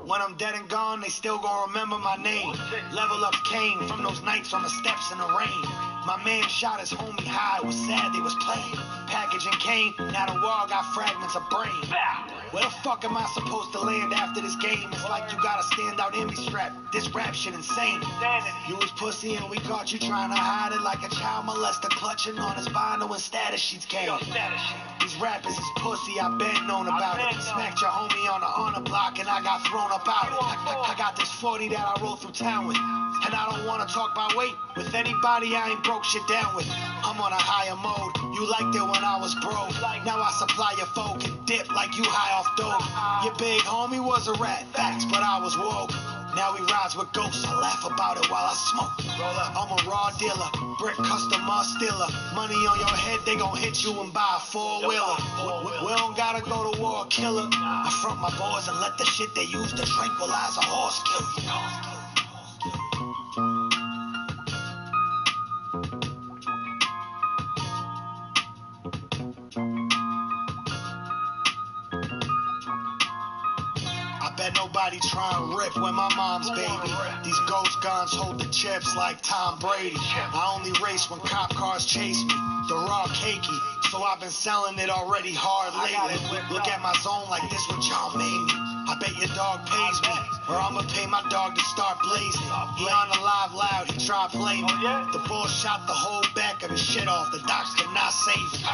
When I'm dead and gone, they still gon' remember my name. Level up came from those nights on the steps in the rain. My man shot his homie high, it was sad they was playing. Packaging came, now the wall got fragments of brain. Where the fuck am I supposed to land after this game? It's like you got a standout envy strap. This rap shit insane. You was pussy and we caught you trying to hide it like a child molester clutching on his vinyl when status sheets came. These rappers is pussy, I been known about it. Smacked your homie on the honor block and I got thrown up out it. I got this 40 that I roll through town with. And I don't wanna talk about weight with anybody I ain't broke shit down with. I'm on a higher mode. You liked it when I was broke. Now I supply your folk and dip like you high off dope. Your big homie was a rat, facts, but I was woke. Now he rides with ghosts, I laugh about it while I smoke. I'm a raw dealer, brick customer stealer. Money on your head, they gon' hit you and buy a four-wheeler. We don't gotta go to war, killer. I front my boys and let the shit they use to tranquilize a horse kill you. Nobody try and rip when my mom's baby. These ghost guns hold the chips like Tom Brady. I only race when cop cars chase me. The raw cakey, so I've been selling it already hard lately. Look at my zone like this what y'all made me. I bet your dog pays me, or I'ma pay my dog to start blazing. He on the live loud, he tried playing me. The bull shot the whole back of his shit off. The docs could not save him.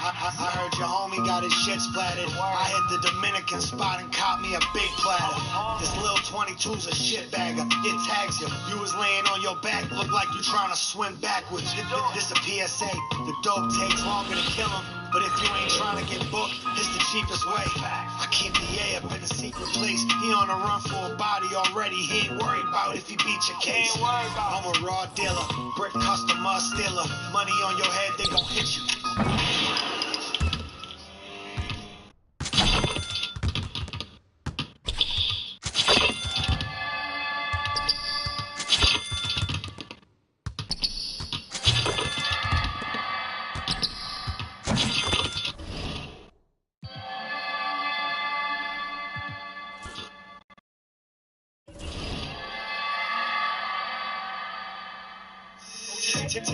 I heard your homie got his shit splattered. I hit the Dominican spot and caught me a big platter. This little 22's a shit bagger. It tags you. You was laying on your back, look like you trying to swim backwards. This a PSA. The dope takes longer to kill him, but if you ain't trying to get booked, it's the cheapest way. I keep the A up in a secret place. He on the run for a body already. He ain't worried about if he beat your case. I'm a raw dealer, brick customer stealer. Money on your head, they gon' hit you.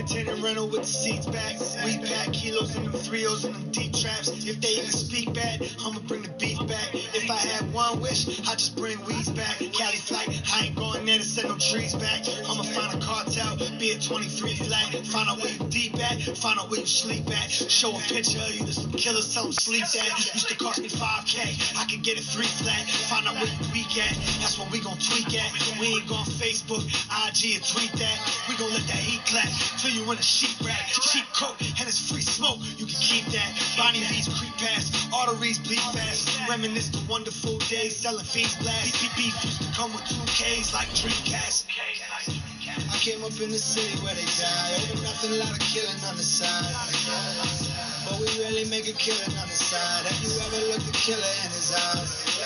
Tenant rental with the seats back. We pack kilos in them 3-0s and them deep traps. If they even speak bad, I'ma bring the beef back. If I had one wish, I just bring weeds back. Cali flight, I ain't going there to send no trees back. I'ma find a cartel, be a 23 flat. Find out where you deep at, find out where you sleep at. Show a picture of you to some killers, tell them sleep at. Used to cost me 5K, I could get it 3 flat. Find out where you weak at, that's what we gon' tweak at. We ain't gon' Facebook, IG or tweet that. We gon' let that heat clap till you in a sheet rack, sheep coat, and it's free smoke. You can keep that. Bonnie V's creep past, arteries bleed fast. Reminisce the wonderful days selling fiends blast. Beef used to come with 2Ks like Dreamcast. I came up in the city where they die. Over nothing, a lot of killing on the side. But we really make a killing on the side. Have you ever looked a killer in his eyes?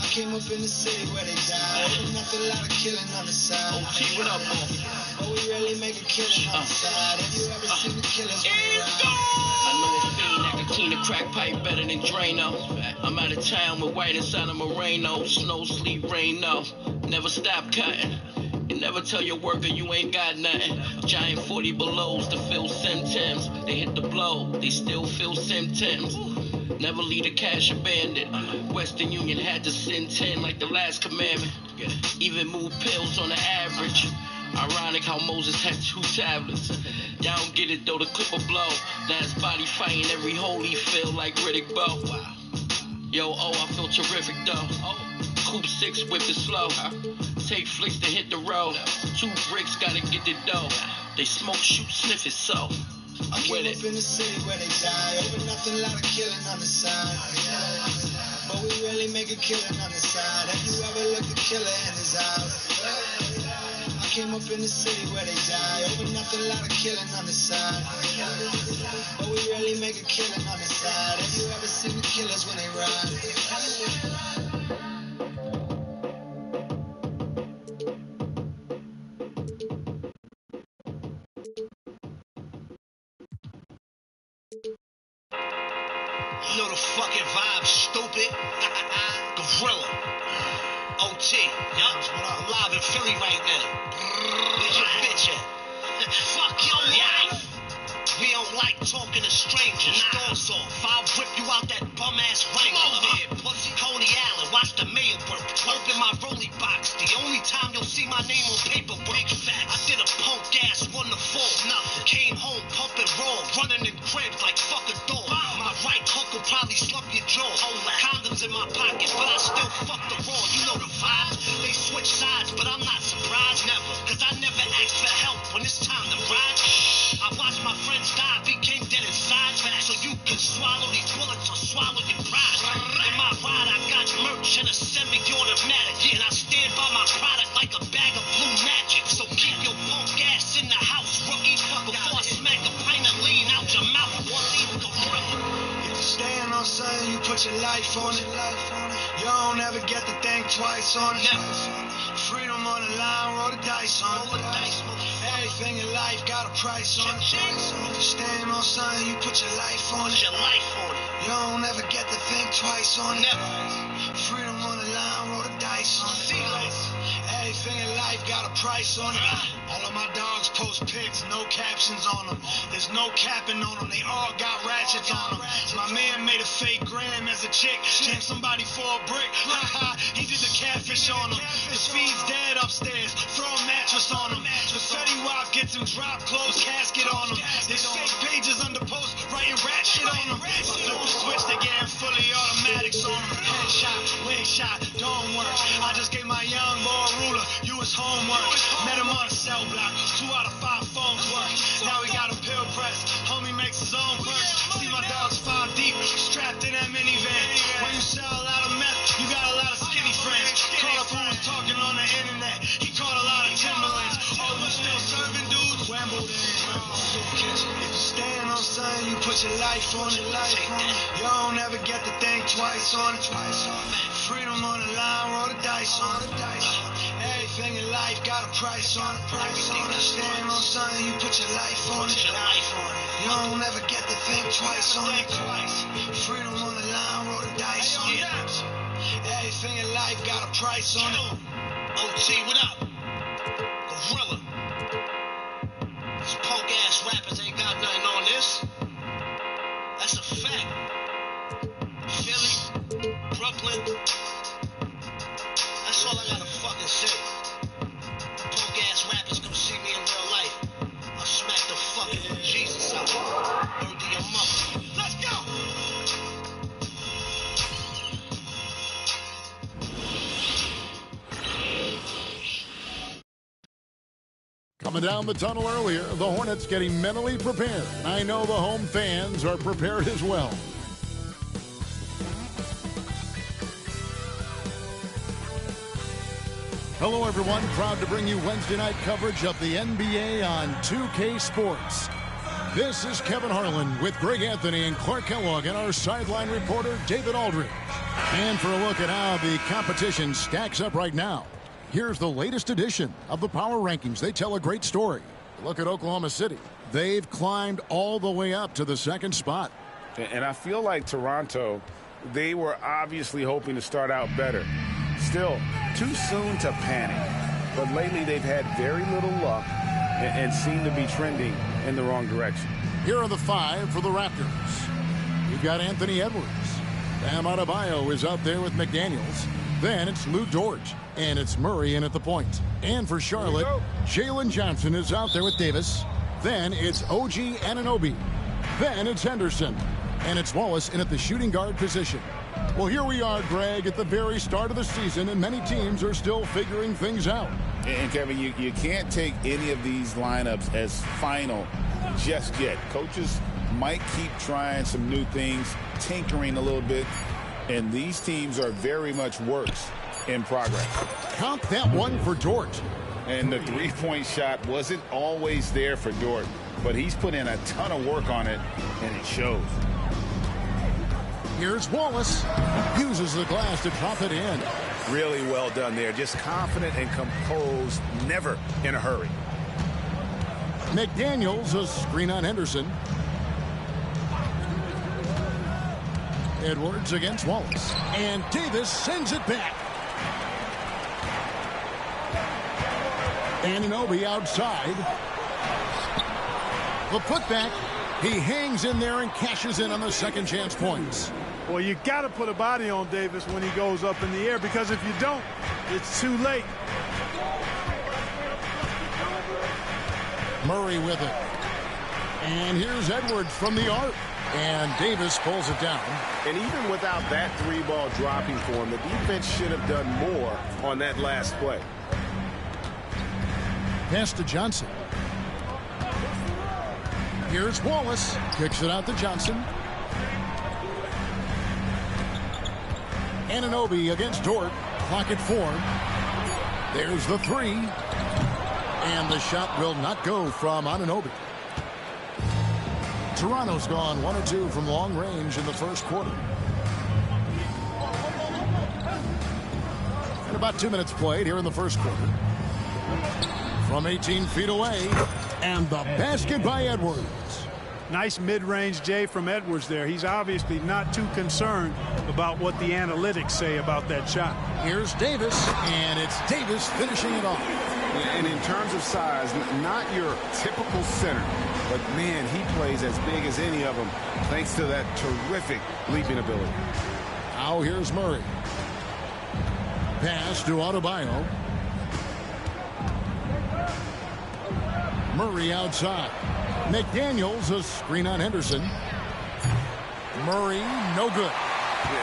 I came up in the city where they die. Over nothing, a lot of killing on the side. Keep it up, but we really make a killing on the side. Have you ever seen the killers when they ride? I know a fiend that can clean a crack pipe better than Drano. I'm out of town with white inside of Moreno. Snow, sleet, rain, no. Never stop cutting. You never tell your worker you ain't got nothing. Giant 40 belows to feel symptoms. They hit the blow, they still feel symptoms. Never leave the cash abandoned. Western Union had to send 10 like the last commandment. Even move pills on the average. Ironic how Moses had 2 tablets. Y'all don't get it though, the clip will blow. Now his body fighting every hole he feel like Riddick Bowe. Yo, I feel terrific though. Coupe 6 whip it slow. Take flicks to hit the road. 2 bricks gotta get the dough. They smoke, shoot, sniff it so. I came up in the city where they die. Over nothing, a lot of killing on the side. But we really make a killing on the side. Have you ever looked a killer in his eyes? I came up in the city where they die. Over nothing, a lot of killing on the side. But we really make a killing on the side. Have you ever seen the killers when they ride? You know the fucking vibe, stupid. Gorilla. OT. Yup. I'm live in Philly right now. Where's your bitch at? Fuck your life. We don't like talking to strangers. Doors off. I'll rip you out that bum-ass ring. Pussy. Coney Island. Watch the mail work. Open my rolly box. The only time you'll see my name on paperwork. Big facts. I did a punk-ass 1 to 4. Nothing. Came home pumping raw. Running in cribs like fuck a dog. My right hook will probably slump your jaw. Condoms in my pocket, but I still fuck the raw. You know the vibes. They switch sides, but I'm not surprised. Never. Cause I never asked for help when it's time to ride. I watched my friends die, became dead inside. So you can swallow these bullets or swallow your pride. In my ride, I got merch and a semi-automatic. And I stand by my product like a bag of blue magic. So keep your punk ass in the house, rookie. Before I smack a pint of lean out your mouth. If you stand on something, you put your life on it. You don't ever get to think twice on it. Freedom on the line, roll the dice on it. Everything in life got a price on it. If you stand on something, you put your life on it. You don't ever get to think twice on it. Freedom on the line, roll the dice on it. Everything in life got a price on it. All of my dogs post pics, no captions on them. There's no capping on them, they all got ratchets on them. My man made a fake gram as a chick, jammed somebody for a brick. He did the catfish on him. His feed's dead upstairs, throw a mattress on him. The Fetty Wap gets him drop closed casket on him. There's fake pages under posts, writing rat shit on them. Flip the switch, they getting fully automatics on them. Headshot, wig shot, don't work. I just gave my young boy a ruler, you his homework. Met him on a cell block, 2 out of 5 phones work. Now he got a pill press, homie makes his own purse. See my dogs 5 deep, strapped in that minivan. When you sell a lot of meth, you got a lot of skinny friends. Caught up who was talking on the internet, he caught a lot of Timberlands. Oh, you still serving dudes? Wambled in. If you stand on something, you put your life on it. You don't ever get to think twice on it. Freedom on the line, roll the dice on it. Everything in life got a price on it. If you stand on something, you put your life on it. You don't ever get to think twice on it. Freedom on the line, roll the dice on it. Everything in life got a price on it. OT, what up? Gorilla. These punk ass rappers ain't got nothing on this. That's a fact. Philly, Brooklyn. That's all I gotta fucking say. Punk ass rappers come see me in real life. I'll smack the fucking Jesus out of you. Word to your mother. Let's go! Coming down the tunnel earlier, the Hornets getting mentally prepared. I know the home fans are prepared as well. Hello, everyone. Proud to bring you Wednesday night coverage of the NBA on 2K Sports. This is Kevin Harlan with Greg Anthony and Clark Kellogg and our sideline reporter, David Aldridge. And for a look at how the competition stacks up right now, here's the latest edition of the Power Rankings. They tell a great story. Look at Oklahoma City. They've climbed all the way up to the 2nd spot. And I feel like Toronto, they were obviously hoping to start out better. Still, too soon to panic. But lately they've had very little luck and seem to be trending in the wrong direction. Here are the 5 for the Raptors. You've got Anthony Edwards. Bam Adebayo is out there with McDaniels. Then it's Lou Dort. And it's Murray in at the point. And for Charlotte, Jalen Johnson is out there with Davis. Then it's OG Anunoby. Then it's Henderson. And it's Wallace in at the shooting guard position. Well, here we are, Greg, at the very start of the season, and many teams are still figuring things out. And, Kevin, you can't take any of these lineups as final just yet. Coaches might keep trying some new things, tinkering a little bit, and these teams are very much works in progress. Count that one for Dort. And the three-point shot wasn't always there for Dort, but he's put in a ton of work on it, and it shows. Here's Wallace. Uses the glass to drop it in. Really well done there. Just confident and composed, never in a hurry. McDaniels, a screen on Henderson. Edwards against Wallace. And Davis sends it back. Anunoby outside. The putback. He hangs in there and cashes in on the second chance points. Well, you got to put a body on Davis when he goes up in the air, because if you don't, it's too late. Murray with it. And here's Edwards from the arc. And Davis pulls it down. And even without that three-ball dropping for him, the defense should have done more on that last play. Pass to Johnson. Here's Wallace. Kicks it out to Johnson. Anunoby against Dort. Clock at 4. There's the 3. And the shot will not go from Anunoby. Toronto's gone 1 of 2 from long range in the first quarter. And about 2 minutes played here in the first quarter. From 18 feet away. And the basket by Edwards. Nice mid-range Jay from Edwards there. He's obviously not too concerned about what the analytics say about that shot. Here's Davis, and it's Davis finishing it off. And in terms of size, not your typical center, but man, he plays as big as any of them thanks to that terrific leaping ability. Now here's Murray. Pass to Adebayo. Murray outside. McDaniels, a screen on Henderson. Murray, no good.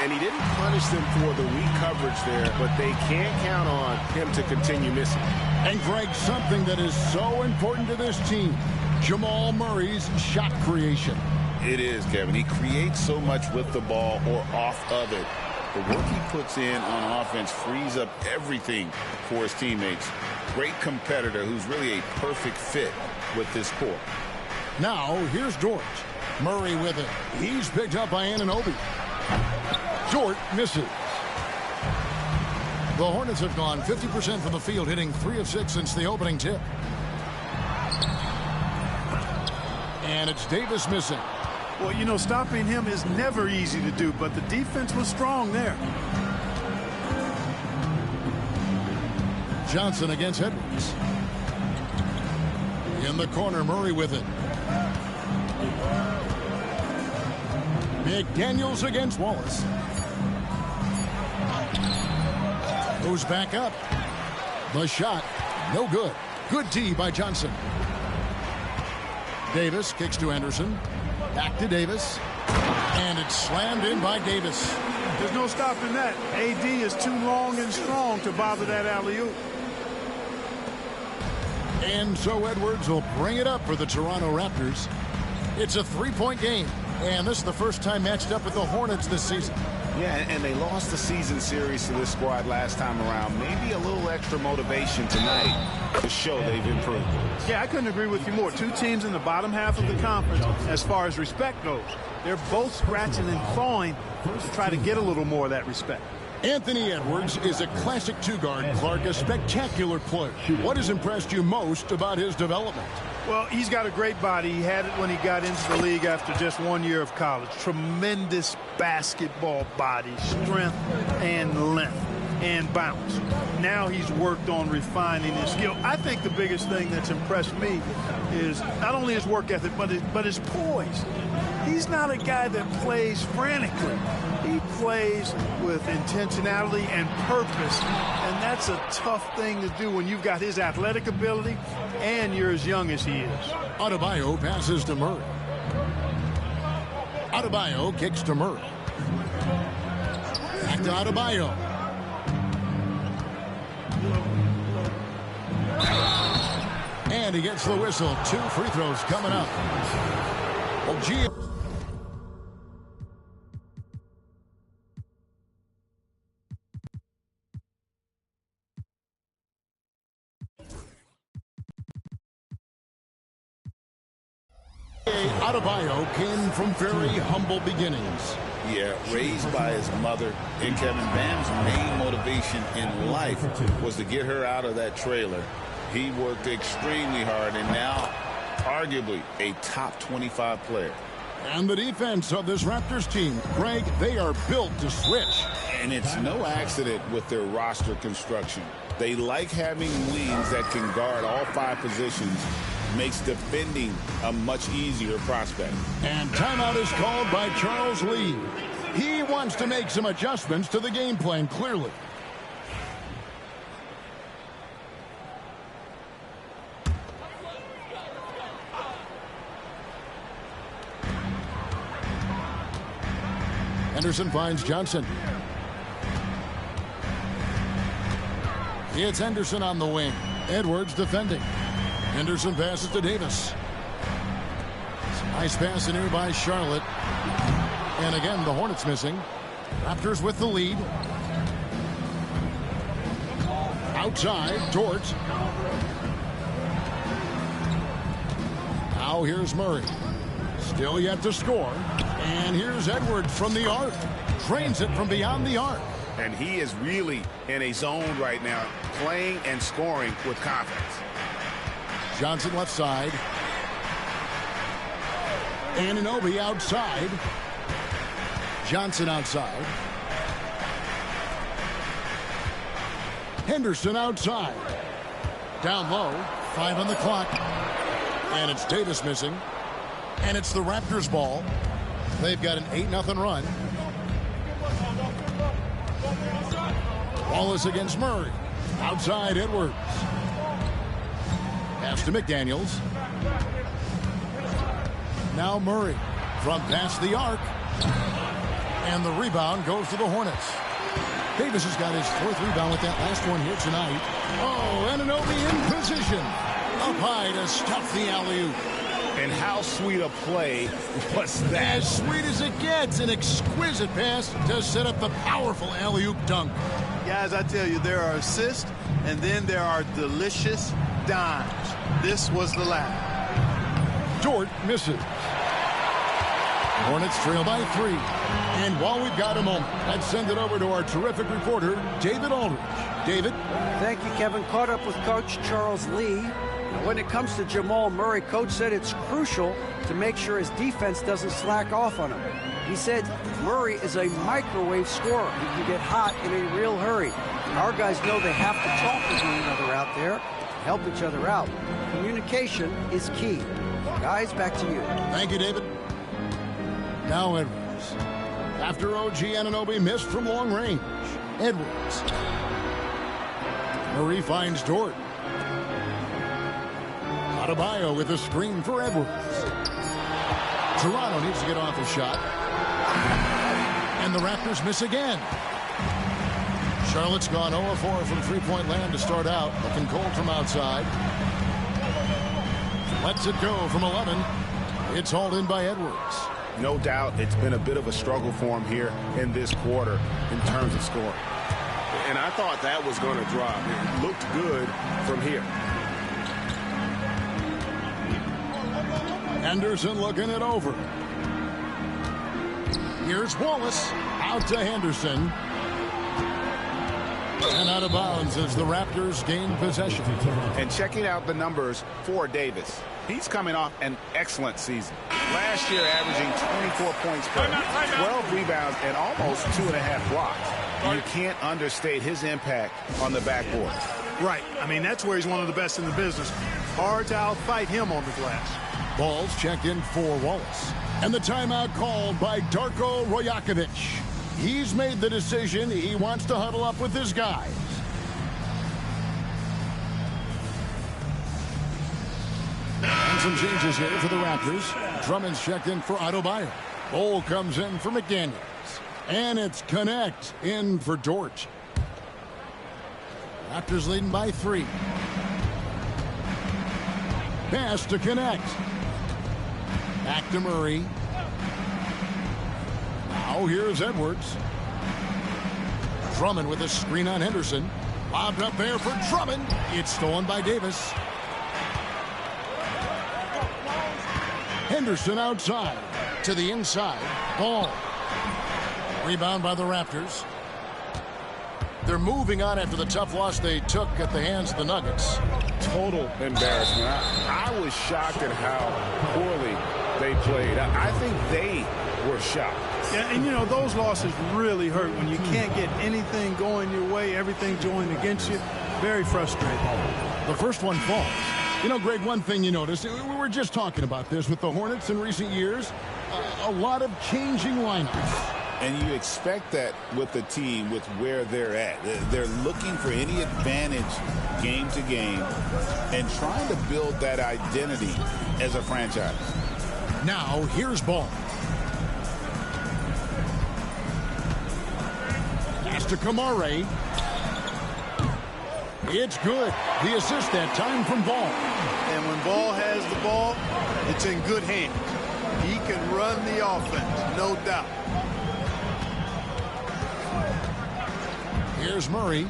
And he didn't punish them for the weak coverage there, but they can't count on him to continue missing. And Greg, something that is so important to this team, Jamal Murray's shot creation. It is, Kevin. He creates so much with the ball or off of it. The work he puts in on offense frees up everything for his teammates. Great competitor who's really a perfect fit with this core. Now, here's Dort. Murray with it. He's picked up by Anunoby. Dort misses. The Hornets have gone 50% from the field, hitting 3 of 6 since the opening tip. And it's Davis missing. Well, you know, stopping him is never easy to do, but the defense was strong there. Johnson against Edwards. In the corner, Murray with it. McDaniels against Wallace. Goes back up. The shot, no good. Good D by Johnson. Davis kicks to Anderson. Back to Davis. And it's slammed in by Davis. There's no stopping that. AD is too long and strong to bother that alley-oop. And so Edwards will bring it up for the Toronto Raptors. It's a 3-point game. And this is the first time matched up with the Hornets this season. Yeah, and they lost the season series to this squad last time around. Maybe a little extra motivation tonight to show they've improved. Yeah, I couldn't agree with you more. Two teams in the bottom half of the conference as far as respect goes. They're both scratching and clawing to try to get a little more of that respect. Anthony Edwards is a classic two-guard, Clark, a spectacular player. What has impressed you most about his development? Well, he's got a great body. He had it when he got into the league after just 1 year of college. Tremendous basketball body, strength and length and bounce. Now he's worked on refining his skill. I think the biggest thing that's impressed me is not only his work ethic, but his poise. He's not a guy that plays frantically. He plays with intentionality and purpose, and that's a tough thing to do when you've got his athletic ability and you're as young as he is. Adebayo passes to Murray. Adebayo kicks to Murray. Back to Adebayo. And he gets the whistle. 2 free throws coming up. Well, gee. Adebayo came from very humble beginnings. Yeah, raised by his mother. And Kevin, Bam's main motivation in life was to get her out of that trailer. He worked extremely hard and now arguably a top 25 player. And the defense of this Raptors team, Greg, they are built to switch. And it's no accident with their roster construction. They like having wings that can guard all 5 positions. Makes defending a much easier prospect. And timeout is called by Charles Lee. He wants to make some adjustments to the game plan, clearly. Henderson finds Johnson. It's Henderson on the wing. Edwards defending. Henderson passes to Davis. Nice pass in here by Charlotte. And again, the Hornets missing. Raptors with the lead. Outside, Dort. Now here's Murray. Still yet to score. And here's Edwards from the arc. Drains it from beyond the arc. And he is really in a zone right now, playing and scoring with confidence. Johnson left side. Anunoby outside. Johnson outside. Henderson outside. Down low. 5 on the clock. And it's Davis missing. And it's the Raptors ball. They've got an 8-0 run. Wallace against Murray. Outside Edwards. Pass to McDaniels. Now Murray from past the arc. And the rebound goes to the Hornets. Davis has got his 4th rebound with that last one here tonight. Oh, Anunoby in position. Up high to stuff the alley-oop. And how sweet a play was that? As sweet as it gets. An exquisite pass to set up the powerful alley-oop dunk. Guys, I tell you, there are assists, and then there are delicious dimes. This was the last. Dort misses. Hornets trail by 3. And while we've got a moment, let's send it over to our terrific reporter, David Aldridge. David? Thank you, Kevin. Caught up with Coach Charles Lee. Now, when it comes to Jamal Murray, Coach said it's crucial to make sure his defense doesn't slack off on him. He said Murray is a microwave scorer. He can get hot in a real hurry. Our guys know they have to talk with one another out there, help each other out. Communication is key. Guys, back to you. Thank you, David. Now Edwards. After OG Anunoby missed from long range. Edwards. Murray finds Dort. Adebayo with a screen for Edwards. Toronto needs to get off the shot. And the Raptors miss again. Charlotte's gone 0-4 from three-point land to start out. Looking cold from outside. Lets it go from 11. It's hauled in by Edwards. No doubt it's been a bit of a struggle for him here in this quarter in terms of scoring. And I thought that was going to drop. It looked good from here. Henderson looking it over. Here's Wallace. Out to Henderson. And out of bounds as the Raptors gain possession. And checking out the numbers for Davis. He's coming off an excellent season. Last year averaging 24 points per 12 rebounds and almost 2.5 blocks. You can't understate his impact on the backboard. Right. I mean, that's where he's one of the best in the business. Hard to outfight him on the glass. Balls checked in for Wallace. And the timeout called by Darko Rajakovic. He's made the decision. He wants to huddle up with his guys. And some changes here for the Raptors. Drummond's checked in for Adebayo. Bol comes in for McDaniels. And it's Connect in for Dort. Raptors leading by 3. Pass to Connect. Back to Murray. Now here's Edwards. Drummond with a screen on Henderson. Lobbed up there for Drummond. It's stolen by Davis. Henderson outside to the inside. Ball. Rebound by the Raptors. They're moving on after the tough loss they took at the hands of the Nuggets. Total embarrassment. I was shocked at how poorly they played. I think they were shocked. Yeah, and, you know, those losses really hurt when you can't get anything going your way, everything going against you. Very frustrating. The first one falls. You know, Greg, one thing you notice, we were just talking about this with the Hornets in recent years, a lot of changing lineups. And you expect that with the team, with where they're at. They're looking for any advantage game to game and trying to build that identity as a franchise. Now, here's Ball. Pass to Kamare. It's good. The assist that time from Ball. And when Ball has the ball, it's in good hands. He can run the offense, no doubt. Here's Murray.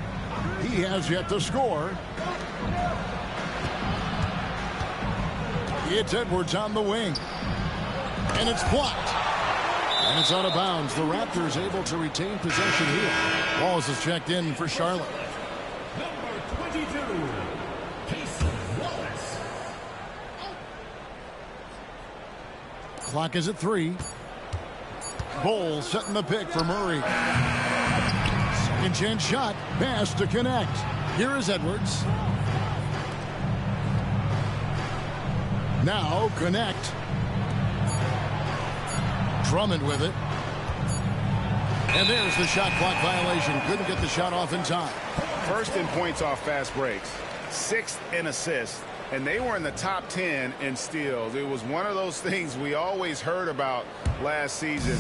He has yet to score. It's Edwards on the wing. And it's blocked. And it's out of bounds. The Raptors able to retain possession here. Wallace is checked in for Charlotte. Number 22, Wallace. Clock is at 3. Bowles setting the pick for Murray. Second chance shot. Pass to connect. Here is Edwards. Now connect. Drummond with it. And there's the shot clock violation. Couldn't get the shot off in time. First in points off fast breaks. 6th in assists. And they were in the top 10 in steals. It was one of those things we always heard about last season.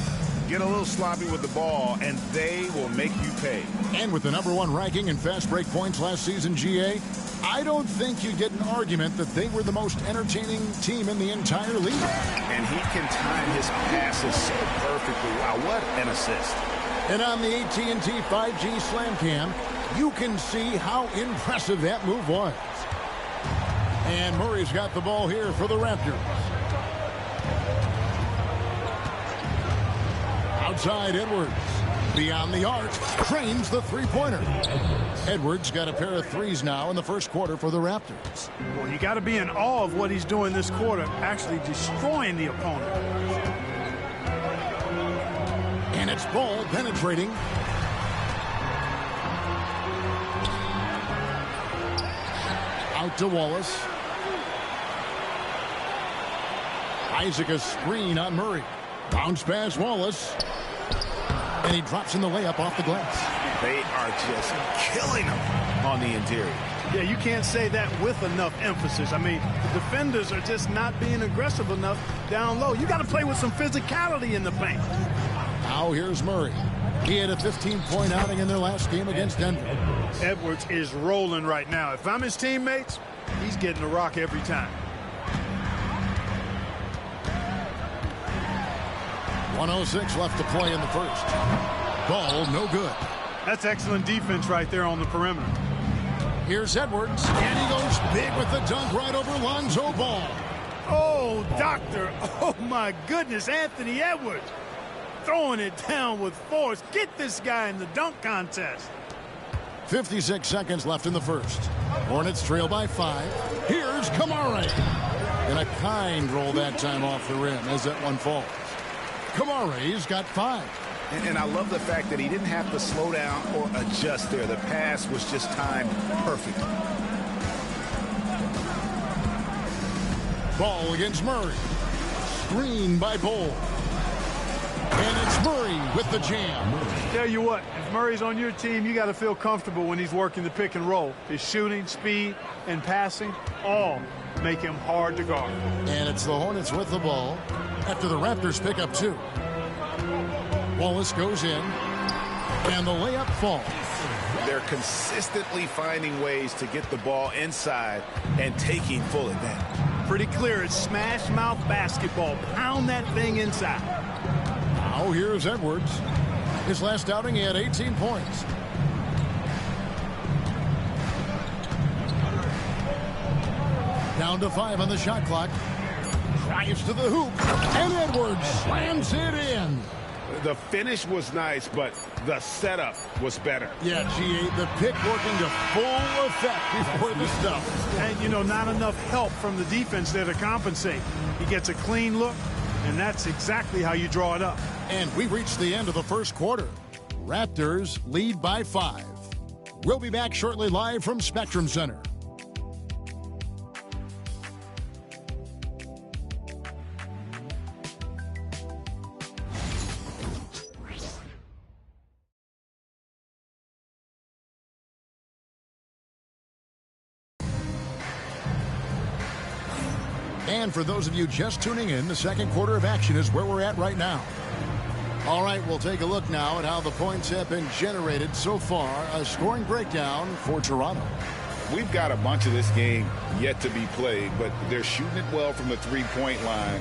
Get a little sloppy with the ball, and they will make you pay. And with the #1 ranking in fast break points last season, GA, I don't think you get an argument that they were the most entertaining team in the entire league. And he can time his passes so perfectly. Wow, what an assist. And on the AT&T 5G Slam Cam, you can see how impressive that move was. And Murray's got the ball here for the Raptors. Outside Edwards. Beyond the arc. Trains the three-pointer. Edwards got a pair of threes now in the first quarter for the Raptors. Well, you got to be in awe of what he's doing this quarter, actually destroying the opponent. And it's Ball penetrating. Out to Wallace. Isaac a screen on Murray. Bounce pass Wallace. And he drops in the layup off the glass. They are just killing them on the interior. Yeah, you can't say that with enough emphasis. I mean, the defenders are just not being aggressive enough down low. You got to play with some physicality in the paint. Now here's Murray. He had a 15-point outing in their last game against Denver. Edwards is rolling right now. If I'm his teammates, he's getting the rock every time. 1:06 left to play in the first. Ball no good. That's excellent defense right there on the perimeter. Here's Edwards, and he goes big with the dunk right over Lonzo Ball. Oh, doctor. Oh, my goodness. Anthony Edwards throwing it down with force. Get this guy in the dunk contest. 56 seconds left in the first. Hornets trail by 5. Here's Kamare. And a kind roll that time off the rim as that one falls. Kamare's got 5. And I love the fact that he didn't have to slow down or adjust there. The pass was just timed perfect. Ball against Murray. Screen by Bowles. And it's Murray with the jam. Tell you what, if Murray's on your team, you got to feel comfortable when he's working the pick and roll. His shooting, speed, and passing all make him hard to guard. And it's the Hornets with the ball after the Raptors pick up 2. Wallace goes in, and the layup falls. They're consistently finding ways to get the ball inside and taking full advantage. Pretty clear, it's smash mouth basketball. Pound that thing inside. Now here's Edwards. His last outing, he had 18 points. Down to 5 on the shot clock. Drives to the hoop, and Edwards slams it in. The finish was nice, but the setup was better. Yeah, G8, the pick working to full effect before the stuff. And, you know, not enough help from the defense there to compensate. He gets a clean look, And that's exactly how you draw it up. And we reached the end of the first quarter. Raptors lead by 5. We'll be back shortly live from Spectrum Center. And for those of you just tuning in, the second quarter of action is where we're at right now. All right, we'll take a look now at how the points have been generated so far. A scoring breakdown for Toronto. We've got a bunch of this game yet to be played, but they're shooting it well from the three-point line.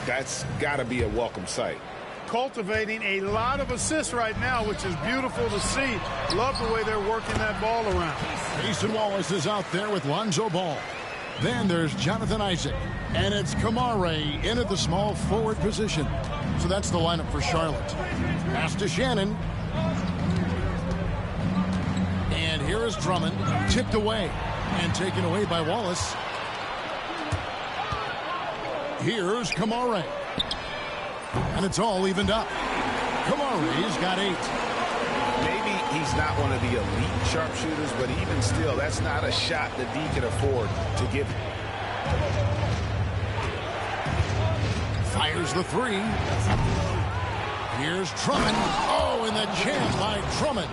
That's got to be a welcome sight. Cultivating a lot of assists right now, which is beautiful to see. Love the way they're working that ball around. Mason Wallace is out there with Lonzo Ball. Then there's Jonathan Isaac. And it's Kamare in at the small forward position. So that's the lineup for Charlotte. Pass to Shannon. And here is Drummond. Tipped away. And taken away by Wallace. Here's Kamare. And it's all evened up. Kamare's got 8. Maybe he's not one of the elite sharpshooters, but even still, that's not a shot that D can afford to give. Fires the 3. Here's Drummond. Oh, and the jam by Drummond.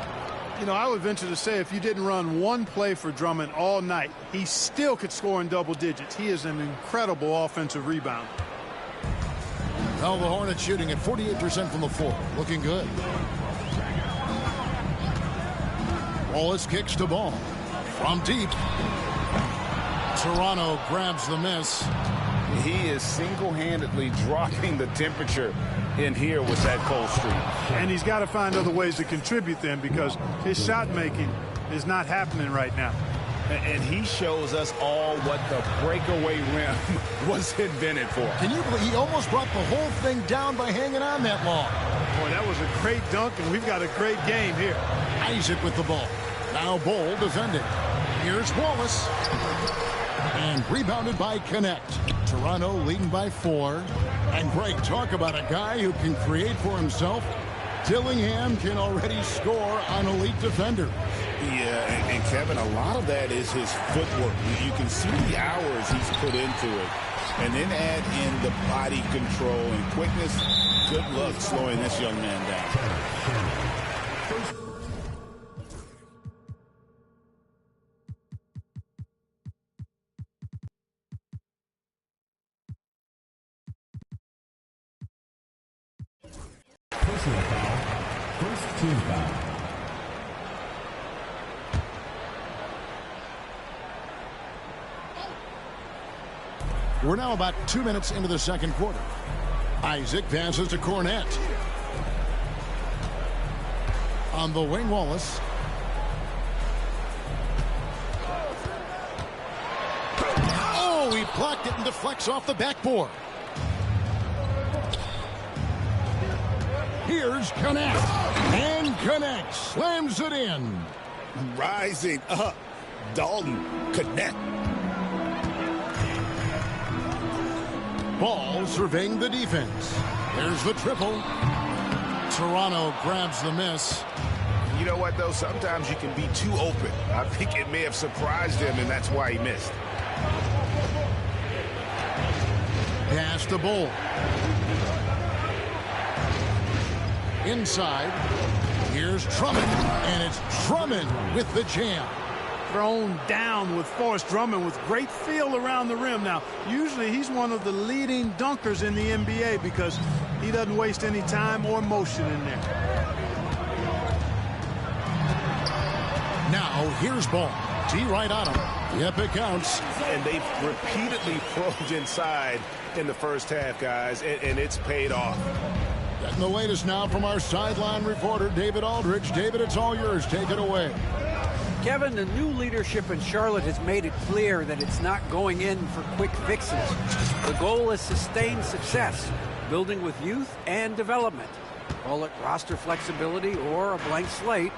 You know, I would venture to say if you didn't run one play for Drummond all night, he still could score in double digits. He is an incredible offensive rebounder. Well, the Hornets shooting at 48% from the floor. Looking good. Wallace kicks to Ball. From deep. Toronto grabs the miss. He is single-handedly dropping the temperature in here with that cold streak. And he's got to find other ways to contribute then, because his shot making is not happening right now. And he shows us all what the breakaway rim was invented for. Can you believe he almost brought the whole thing down by hanging on that long? Boy, that was a great dunk, and we've got a great game here. Isaac with the ball. Now Bol defending. Here's Wallace. And rebounded by Connect. Toronto leading by 4. And Greg, talk about a guy who can create for himself. Dillingham can already score on elite defender. Yeah, and Kevin, a lot of that is his footwork. You can see the hours he's put into it. And then add in the body control and quickness. Good luck slowing this young man down. Personal foul. First team foul. We're now about 2 minutes into the second quarter. Isaac passes to Cornette. On the wing, Wallace. Oh, he blocked it and deflects off the backboard. Here's Connect. And Connect slams it in. Rising up. Dalton Connect. Ball surveying the defense. There's the triple. Toronto grabs the miss. You know what, though? Sometimes you can be too open. I think it may have surprised him, and that's why he missed. Pass to Bol. Inside. Here's Drummond. And it's Drummond with the jam. Thrown down with Forrest Drummond with great feel around the rim. Now, usually he's one of the leading dunkers in the NBA because he doesn't waste any time or motion in there. Now, here's Ball. T right on him. Yep, it counts. And they've repeatedly probed inside in the first half, guys, and it's paid off. Getting the latest now from our sideline reporter, David Aldridge. David, it's all yours. Take it away. Kevin, the new leadership in Charlotte has made it clear that it's not going in for quick fixes. The goal is sustained success, building with youth and development. Call it roster flexibility or a blank slate.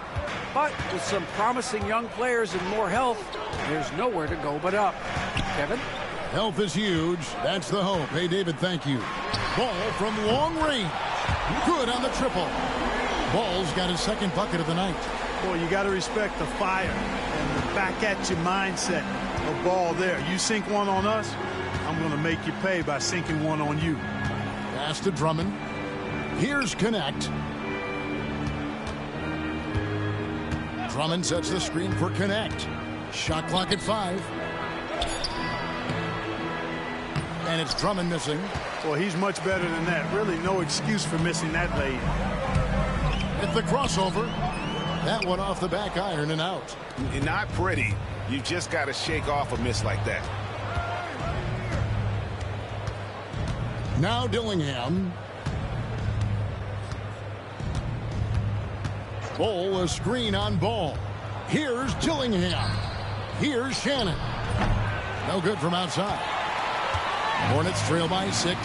But with some promising young players and more health, there's nowhere to go but up. Kevin? Health is huge. That's the hope. Hey, David, thank you. Ball from long range. Good on the triple. Ball's got his second bucket of the night. Boy, you got to respect the fire and the back-at-you mindset of Ball there. You sink one on us, I'm going to make you pay by sinking one on you. Pass to Drummond. Here's Connect. Drummond sets the screen for Connect. Shot clock at 5. And it's Drummond missing. Well, he's much better than that. Really no excuse for missing that lay. At the crossover. That one off the back iron and out. Not pretty. You just got to shake off a miss like that. Now Dillingham. Bull, a screen on Ball. Here's Dillingham. Here's Shannon. No good from outside. Hornets trail by 6.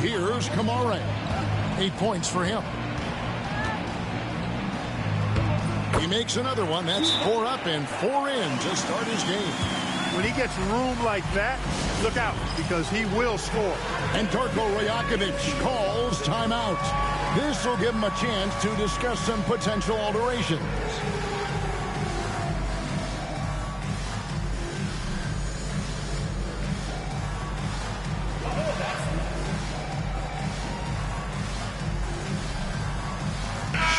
Here's Kamare. 8 points for him. He makes another one. That's 4 up and 4 in to start his game. When he gets room like that, look out, because he will score. And Darko Rajakovic calls timeout. This will give him a chance to discuss some potential alterations.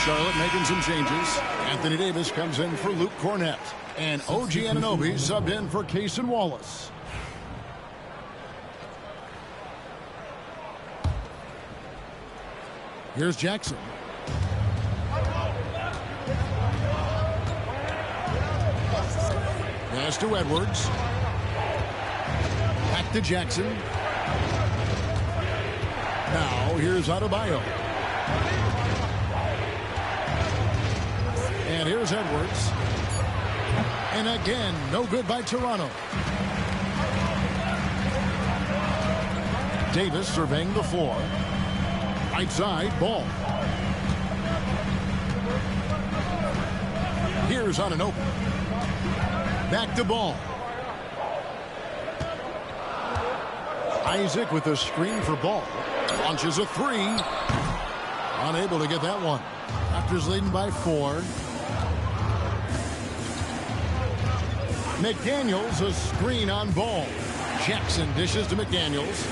Charlotte making some changes. Anthony Davis comes in for Luke Cornett. And OG Anunoby subbed in for Cason Wallace. Here's Jackson. Pass to Edwards. Back to Jackson. Now here's Adebayo. And here's Edwards. And again, no good by Toronto. Davis surveying the floor. Right side, Ball. Here's Anunoby. Back to Ball. Isaac with a screen for Ball. Launches a 3. Unable to get that one. Raptors leading by 4. McDaniels, a screen on Ball. Jackson dishes to McDaniels.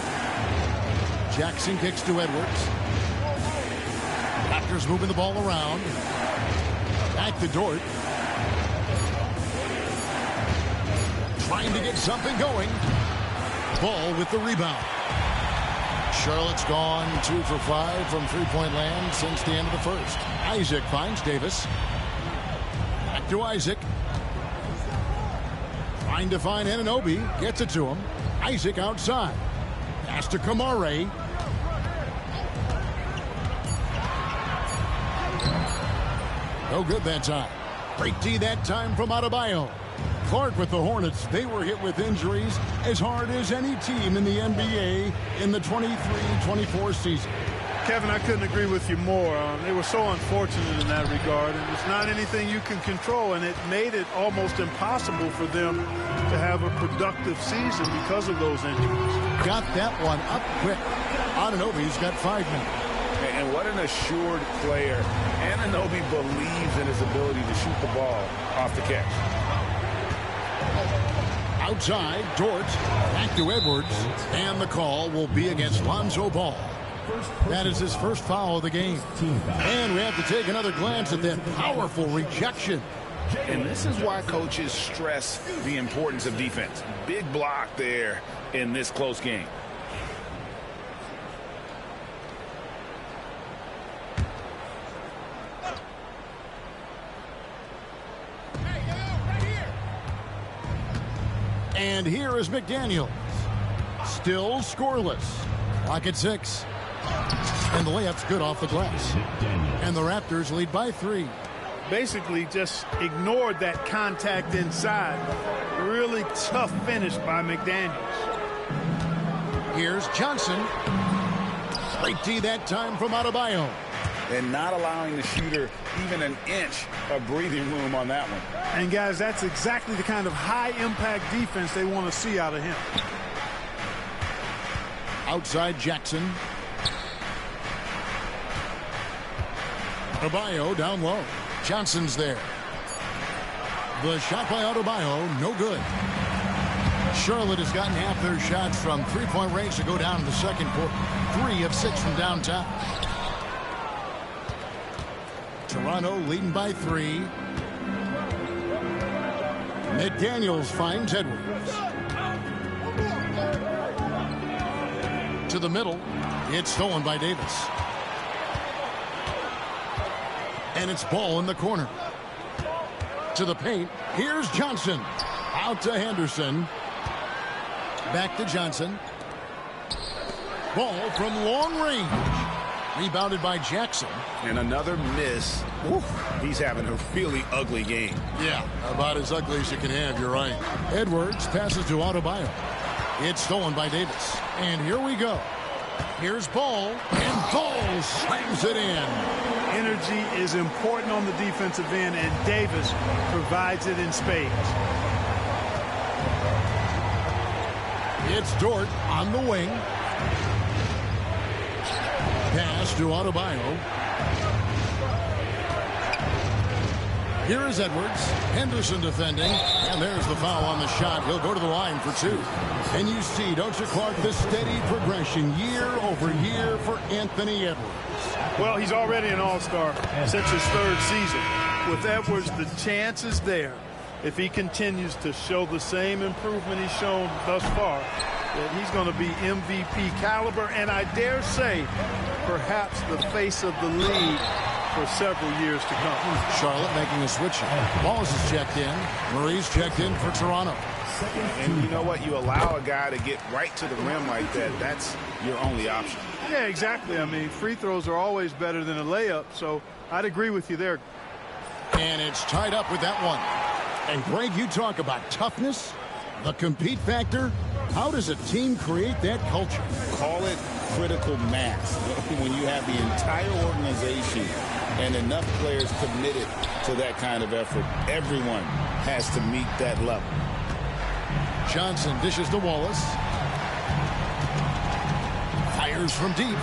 Jackson kicks to Edwards. Raptors moving the ball around. Back to Dort. Trying to get something going. Ball with the rebound. Charlotte's gone 2 for 5 from three-point land since the end of the first. Isaac finds Davis. Back to Isaac. Trying to find Anunoby. Gets it to him. Isaac outside. Pass to Kamare. No good that time. Great D that time from Adebayo. Clark with the Hornets. They were hit with injuries as hard as any team in the NBA in the 23-24 season. Kevin, I couldn't agree with you more. They were so unfortunate in that regard, and it's not anything you can control, and it made it almost impossible for them to have a productive season because of those injuries. Got that one up quick. Anunoby's got 5 minutes. And what an assured player. Anunoby believes in his ability to shoot the ball off the catch. Outside, Dort. Back to Edwards. And the call will be against Lonzo Ball. That is his first foul of the game. And we have to take another glance at that powerful rejection. And this is why coaches stress the importance of defense. Big block there in this close game. And here is McDaniels. Still scoreless. Clock at 6. And the layup's good off the glass. And the Raptors lead by 3. Basically just ignored that contact inside. Really tough finish by McDaniels. Here's Johnson. Great D that time from Adebayo. and not allowing the shooter even an inch of breathing room on that one. And, guys, that's exactly the kind of high-impact defense they want to see out of him. Outside Jackson. Adebayo down low. Johnson's there. The shot by Adebayo, no good. Charlotte has gotten half their shots from three-point range to go down in the second quarter. 3 of 6 from downtown. Toronto leading by 3. McDaniels finds Edwards. To the middle. It's stolen by Davis. And it's ball in the corner. To the paint. Here's Johnson. Out to Henderson. Back to Johnson. Ball from long range. Rebounded by Jackson. And another miss. Oof, he's having a really ugly game. Yeah, about as ugly as you can have, you're right. Edwards passes to Adebayo. It's stolen by Davis. And here we go. Here's Ball. And Ball slams it in. Energy is important on the defensive end, and Davis provides it in spades. It's Dort on the wing. Pass to Adebayo. Here is Edwards. Henderson defending. And there's the foul on the shot. He'll go to the line for 2. And you see, don't you, Clark, the steady progression year over year for Anthony Edwards. Well, he's already an all-star since his 3rd season. With Edwards, the chance is there, if he continues to show the same improvement he's shown thus far, that he's going to be MVP caliber, and I dare say, perhaps the face of the league for several years to come. Charlotte making a switch. Wallace is checked in. Murray's checked in for Toronto. And you know what? You allow a guy to get right to the rim like that. That's your only option. Yeah, exactly. I mean, free throws are always better than a layup, so I'd agree with you there. And it's tied up with that one. And, Greg, you talk about toughness, the compete factor. How does a team create that culture? Call it critical mass. When you have the entire organization and enough players committed to that kind of effort, everyone has to meet that level. Johnson dishes to Wallace. Fires from deep.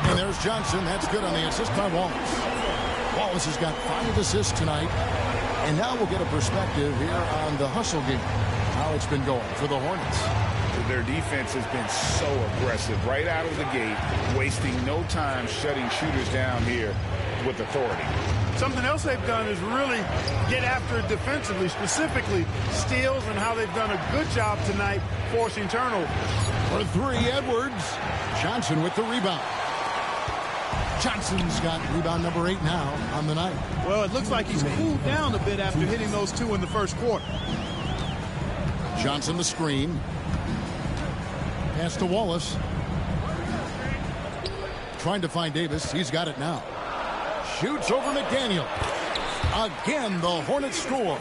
And there's Johnson. That's good on the assist by Wallace. Wallace has got 5 assists tonight. And now we'll get a perspective here on the hustle game, how it's been going for the Hornets. Their defense has been so aggressive right out of the gate, wasting no time shutting shooters down here with authority. Something else they've done is really get after it defensively, specifically steals, and how they've done a good job tonight forcing turnovers. For 3, Edwards. Johnson with the rebound. Johnson's got rebound number 8 now on the night. Well, it looks like he's cooled down a bit after hitting those 2 in the first quarter. Johnson the screen. Pass to Wallace. Trying to find Davis. He's got it now. Shoots over McDaniel. Again, the Hornets score.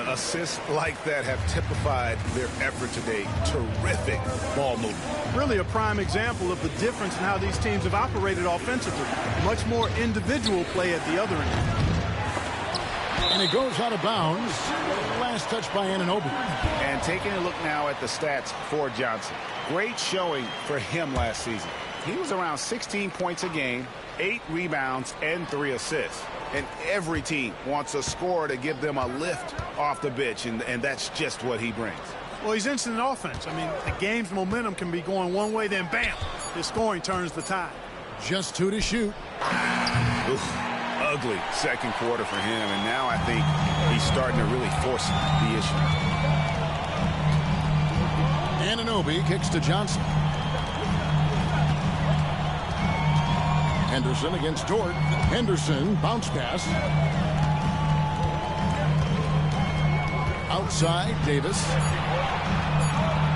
Assists like that have typified their effort today. Terrific ball movement. Really a prime example of the difference in how these teams have operated offensively. Much more individual play at the other end. And it goes out of bounds. Last touch by Anunoby. And taking a look now at the stats for Johnson. Great showing for him last season. He was around 16 points a game, 8 rebounds, and 3 assists. And every team wants a scorer to give them a lift off the bench, and that's just what he brings. Well, he's instant offense. I mean, the game's momentum can be going one way, then bam, his scoring turns the tide. Just 2 to shoot. Oof, ugly second quarter for him, and now I think he's starting to really force the issue. Anunoby kicks to Johnson. Henderson against Dort. Henderson, bounce pass. Outside, Davis.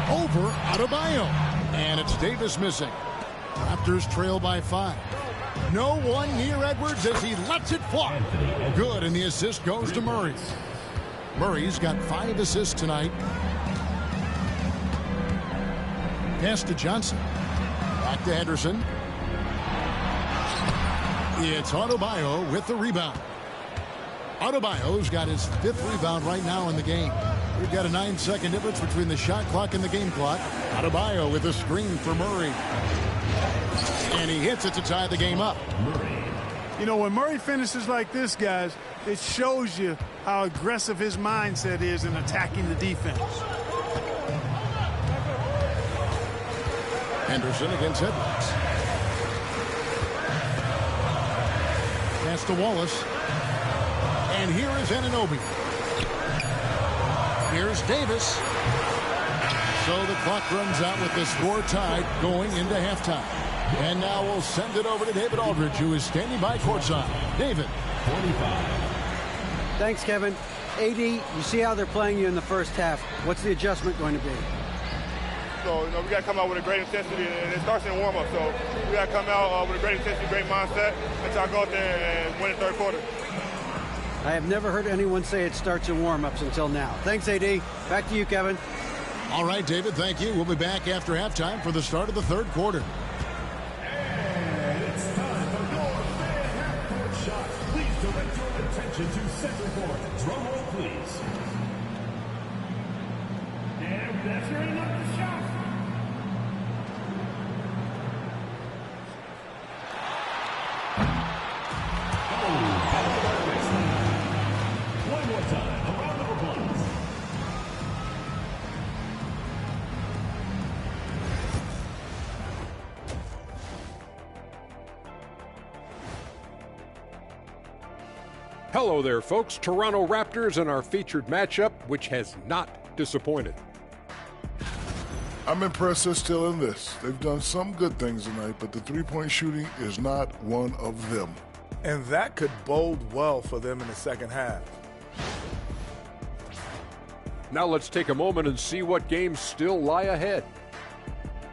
Over Adebayo. And it's Davis missing. Raptors trail by 5. No one near Edwards as he lets it fly. Good, and the assist goes to Murray. Murray's got 5 assists tonight. Pass to Johnson. Back to Henderson. It's Adebayo with the rebound. Adebayo's got his 5th rebound right now in the game. We've got a 9-second difference between the shot clock and the game clock. Adebayo with a screen for Murray. And he hits it to tie the game up. You know, when Murray finishes like this, guys, it shows you how aggressive his mindset is in attacking the defense. Henderson against Edwards. Pass to Wallace. And here is Anunoby. Here's Davis. So the clock runs out with the score tied going into halftime. And now we'll send it over to David Aldridge, who is standing by courtside. David. 45. Thanks, Kevin. AD, you see how they're playing you in the first half. What's the adjustment going to be? So, we got to come out with a great intensity, and it starts in warm-up. So we got to come out with a great intensity, great mindset, and try to go out there and win the third quarter. I have never heard anyone say it starts in warm-ups until now. Thanks, AD. Back to you, Kevin. All right, David, thank you. We'll be back after halftime for the start of the third quarter. And it's time for your fan half-court shot. Please direct your attention to center court. Drum roll, please. And that's ready up the shot. One more time. A round of applause. Hello there, folks. Toronto Raptors in our featured matchup, which has not disappointed. I'm impressed they're still in this. They've done some good things tonight, but the three-point shooting is not one of them. And that could bode well for them in the second half. Now let's take a moment and see what games still lie ahead.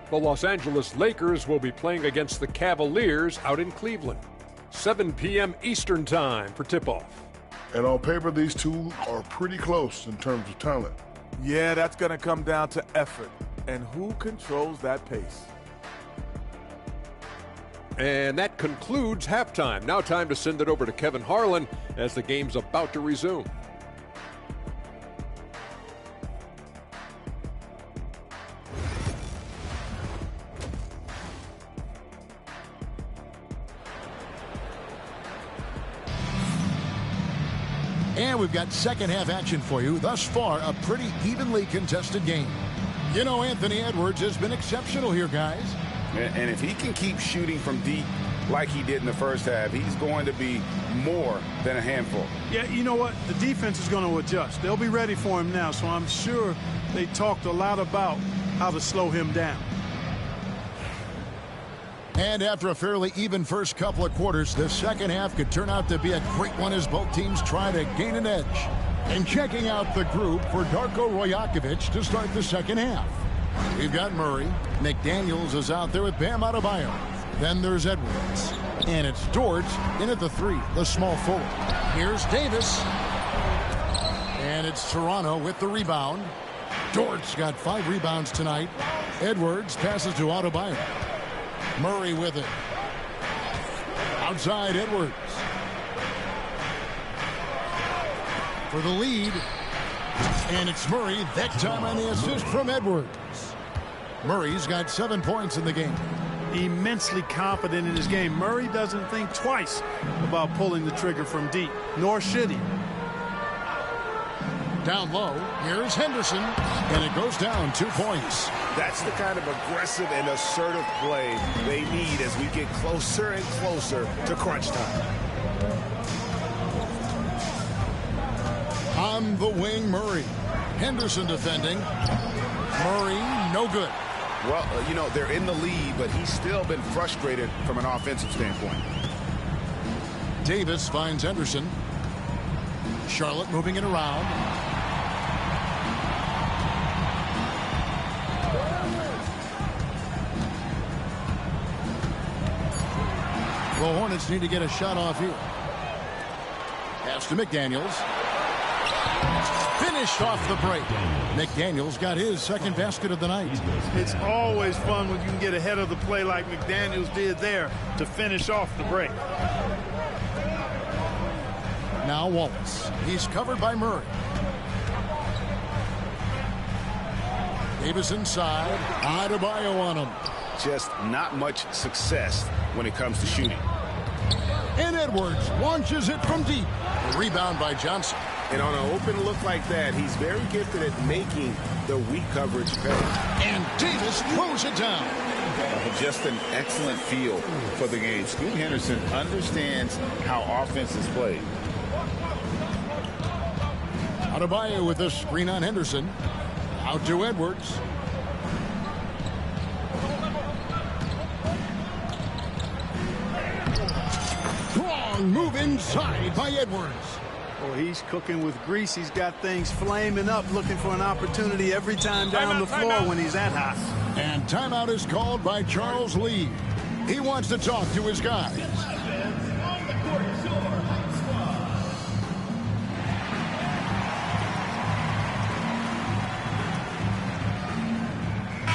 The Los Angeles Lakers will be playing against the Cavaliers out in Cleveland. 7 p.m. Eastern Time for tip-off. And on paper, these two are pretty close in terms of talent. Yeah, that's going to come down to effort and who controls that pace. And that concludes halftime. Now time to send it over to Kevin Harlan as the game's about to resume. And we've got second half action for you. Thus far, a pretty evenly contested game. You know, Anthony Edwards has been exceptional here, guys. And if he can keep shooting from deep like he did in the first half, he's going to be more than a handful. Yeah, you know what? The defense is going to adjust. They'll be ready for him now, so I'm sure they talked a lot about how to slow him down. And after a fairly even first couple of quarters, the second half could turn out to be a great one as both teams try to gain an edge. And checking out the group for Darko Rajakovic to start the second half. We've got Murray. McDaniels is out there with Bam Adebayo. Then there's Edwards. And it's George in at the 3, the small forward. Here's Davis. And it's Toronto with the rebound. George got 5 rebounds tonight. Edwards passes to Adebayo. Murray with it. Outside Edwards. For the lead. And it's Murray, that time on the assist from Edwards. Murray's got 7 points in the game. Immensely confident in his game. Murray doesn't think twice about pulling the trigger from deep, nor should he. Down low, here's Henderson, and it goes down 2 points. That's the kind of aggressive and assertive play they need as we get closer and closer to crunch time. On the wing, Murray. Henderson defending. Murray, no good. Well, you know, they're in the lead, but he's still been frustrated from an offensive standpoint. Davis finds Henderson. Charlotte moving it around. The Hornets need to get a shot off here. Pass to McDaniels. Finished off the break. McDaniels got his second basket of the night. It's always fun when you can get ahead of the play like McDaniels did there to finish off the break. Now Wallace. He's covered by Murray. Davis inside. Adebayo on him. Just not much success when it comes to shooting. And Edwards launches it from deep. A rebound by Johnson. And on an open look like that, he's very gifted at making the weak coverage pay. And Davis throws it down. Just an excellent feel for the game. Scoot Henderson understands how offense is played. Adebayo with this screen on Henderson. Out to Edwards. Strong move inside by Edwards. Oh, he's cooking with grease. He's got things flaming up, looking for an opportunity every time down the floor when he's that hot. And timeout is called by Charles Lee. He wants to talk to his guys.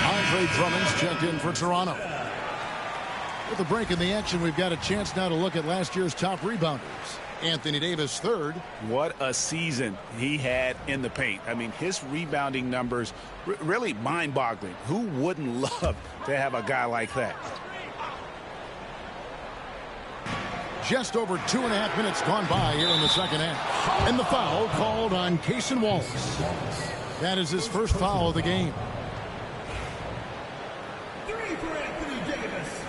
Andre Drummond's checked in for Toronto. With a break in the action, we've got a chance now to look at last year's top rebounders. Anthony Davis third. What a season he had in the paint. I mean, his rebounding numbers really mind-boggling. Who wouldn't love to have a guy like that? Just over 2.5 minutes gone by here in the second half. And the foul called on Cason Wallace. That is his first foul of the game. 3 for Anthony Davis.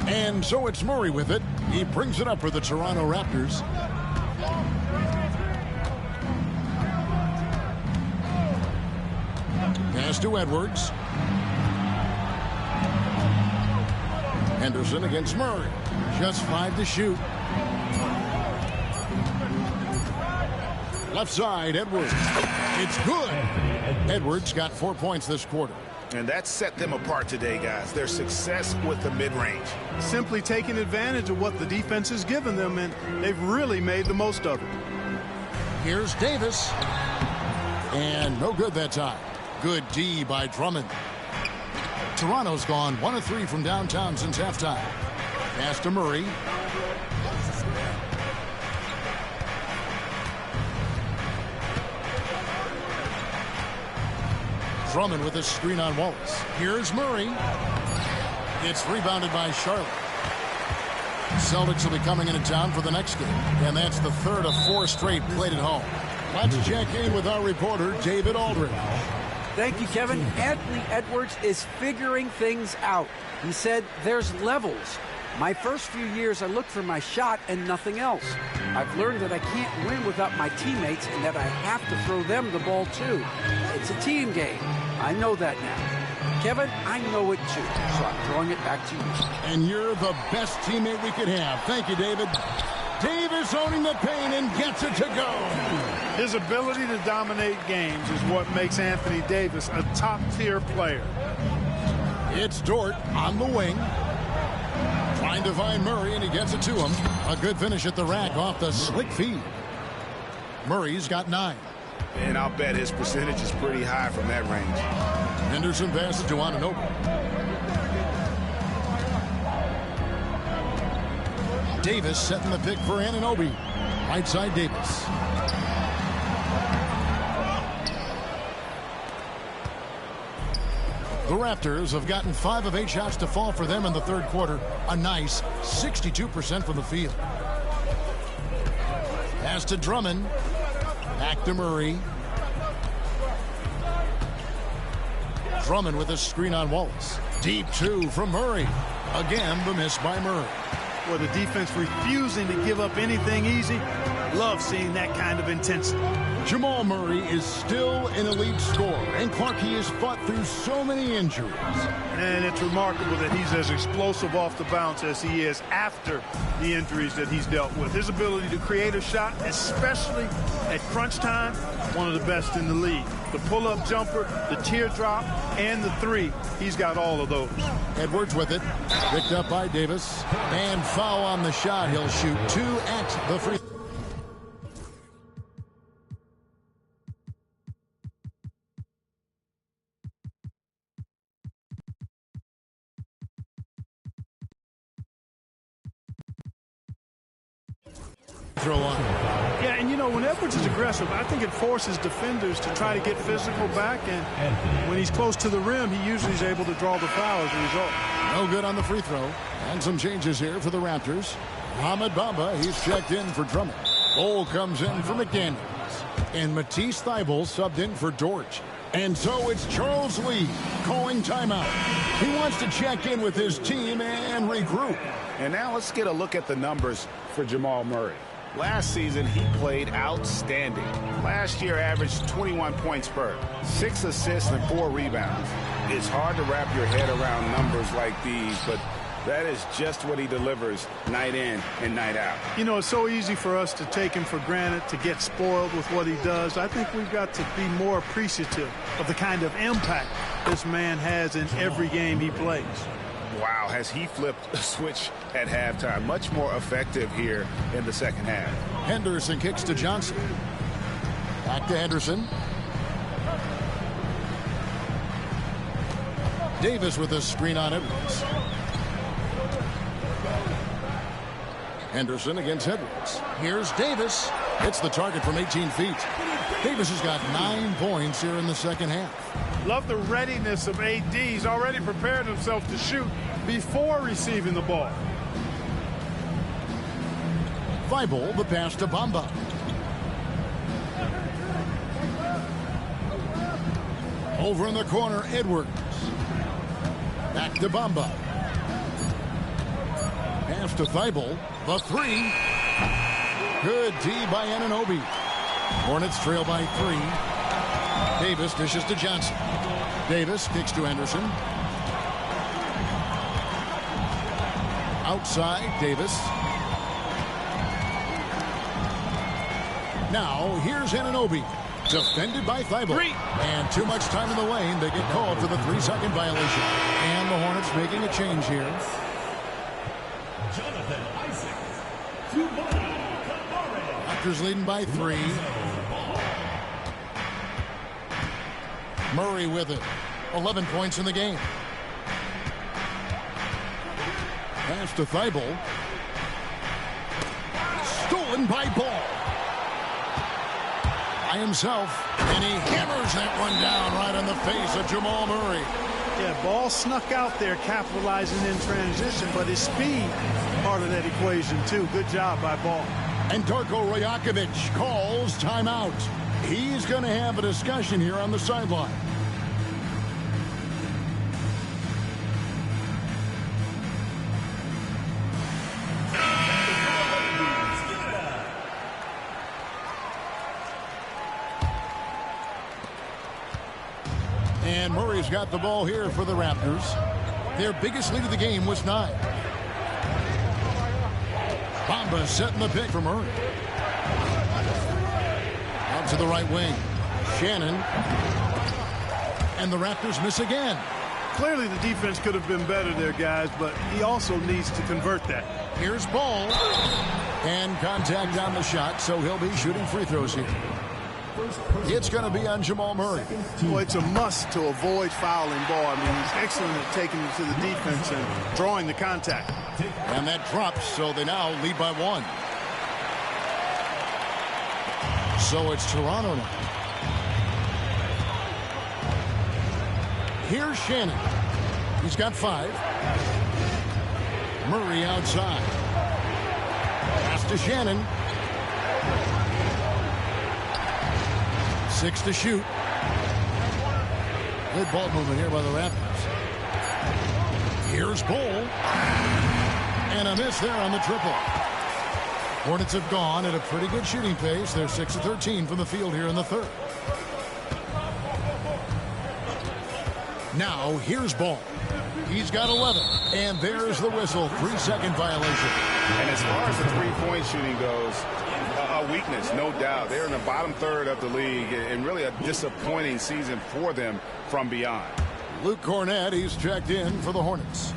And so it's Murray with it. He brings it up for the Toronto Raptors. Pass to Edwards. Henderson against Murray. Just 5 to shoot. Left side, Edwards. It's good. Edwards got 4 points this quarter. And that set them apart today, guys. Their success with the mid-range. Simply taking advantage of what the defense has given them, and they've really made the most of it. Here's Davis. And no good that time. Good D by Drummond. Toronto's gone 1 of 3 from downtown since halftime. Pass to Murray. Drummond with a screen on Wallace. Here's Murray. It's rebounded by Charlotte. Celtics will be coming into town for the next game, and that's the third of 4 straight played at home. Let's check in with our reporter, David Aldridge. Thank you, Kevin. Anthony Edwards is figuring things out. He said there's levels. My first few years, I looked for my shot and nothing else. I've learned that I can't win without my teammates and that I have to throw them the ball too. It's a team game. I know that now. Kevin, I know it too, so I'm throwing it back to you. And you're the best teammate we could have. Thank you, David. Davis owning the paint and gets it to go. His ability to dominate games is what makes Anthony Davis a top-tier player. It's Dort on the wing. Trying to find Murray, and he gets it to him. A good finish at the rack off the slick feed. Murray's got 9. And I'll bet his percentage is pretty high from that range. Henderson passes to Anunoby. Davis setting the pick for Anunoby. Right side Davis. The Raptors have gotten 5 of 8 shots to fall for them in the third quarter. A nice 62% from the field. Pass to Drummond. Back to Murray. Drummond with a screen on Wallace. Deep 2 from Murray. Again, the miss by Murray. Well, the defense refusing to give up anything easy. Love seeing that kind of intensity. Jamal Murray is still an elite scorer, and Clark, he has fought through so many injuries. And it's remarkable that he's as explosive off the bounce as he is after the injuries that he's dealt with. His ability to create a shot, especially at crunch time, one of the best in the league. The pull-up jumper, the teardrop, and the 3. He's got all of those. Edwards with it. Picked up by Davis. And foul on the shot. He'll shoot 2 at the free throw. throw line. Yeah, and you know, when Edwards is aggressive, I think it forces defenders to try to get physical back, and when he's close to the rim, he usually is able to draw the foul as a result. No good on the free throw. And some changes here for the Raptors. Ahmed Bamba, he's checked in for Drummond. Bol comes in for McDaniels. And Matisse Thybulle subbed in for Dortch. And so it's Charles Lee calling timeout. He wants to check in with his team and regroup. And now let's get a look at the numbers for Jamal Murray. Last season, he played outstanding. Last year averaged 21 points per, 6 assists and 4 rebounds. It's hard to wrap your head around numbers like these, but that is just what he delivers night in and night out. You know, it's so easy for us to take him for granted, to get spoiled with what he does. I think we've got to be more appreciative of the kind of impact this man has in every game he plays. Wow, has he flipped a switch at halftime. Much more effective here in the second half. Henderson kicks to Johnson. Back to Henderson. Davis with a screen on Edwards. Henderson against Edwards. Here's Davis. Hits the target from 18 feet. Davis has got 9 points here in the second half. Love the readiness of AD. He's already prepared himself to shoot before receiving the ball. Thybulle, the pass to Bamba. Over in the corner, Edwards. Back to Bamba. Pass to Thybulle. The 3. Good D by Anunoby. Hornets trail by 3. Davis dishes to Johnson. Davis kicks to Anderson. Outside, Davis. Now, here's Anunoby. Defended by Thybulle. And too much time in the lane. They get called for the 3-second violation. And the Hornets making a change here. Raptors leading by 3. Murray with it. 11 points in the game. Pass to Thybulle. Stolen by Ball. By himself. And he hammers that one down right on the face of Jamal Murray. Yeah, Ball snuck out there capitalizing in transition, but his speed part of that equation too. Good job by Ball. And Darko Rajakovic calls timeout. He's going to have a discussion here on the sideline. And Murray's got the ball here for the Raptors. Their biggest lead of the game was 9. Bamba setting the pick for Murray. Out to the right wing. Shannon. And the Raptors miss again. Clearly the defense could have been better there, guys, but he also needs to convert that. Here's Ball. And contact on the shot, so he'll be shooting free throws here. It's going to be on Jamal Murray. Well, it's a must to avoid fouling Ball. I mean, he's excellent at taking it to the defense and drawing the contact. And that drops, so they now lead by 1. So it's Toronto now. Here's Shannon. He's got 5. Murray outside. Pass to Shannon. 6 to shoot. Good ball movement here by the Raptors. Here's Bol. And a miss there on the triple. Hornets have gone at a pretty good shooting pace. They're 6 of 13 from the field here in the third. Now here's Ball. He's got 11. And there's the whistle. 3-second violation. And as far as the three-point shooting goes, a weakness, no doubt. They're in the bottom third of the league, and really a disappointing season for them from beyond. Luke Cornett, he's checked in for the Hornets.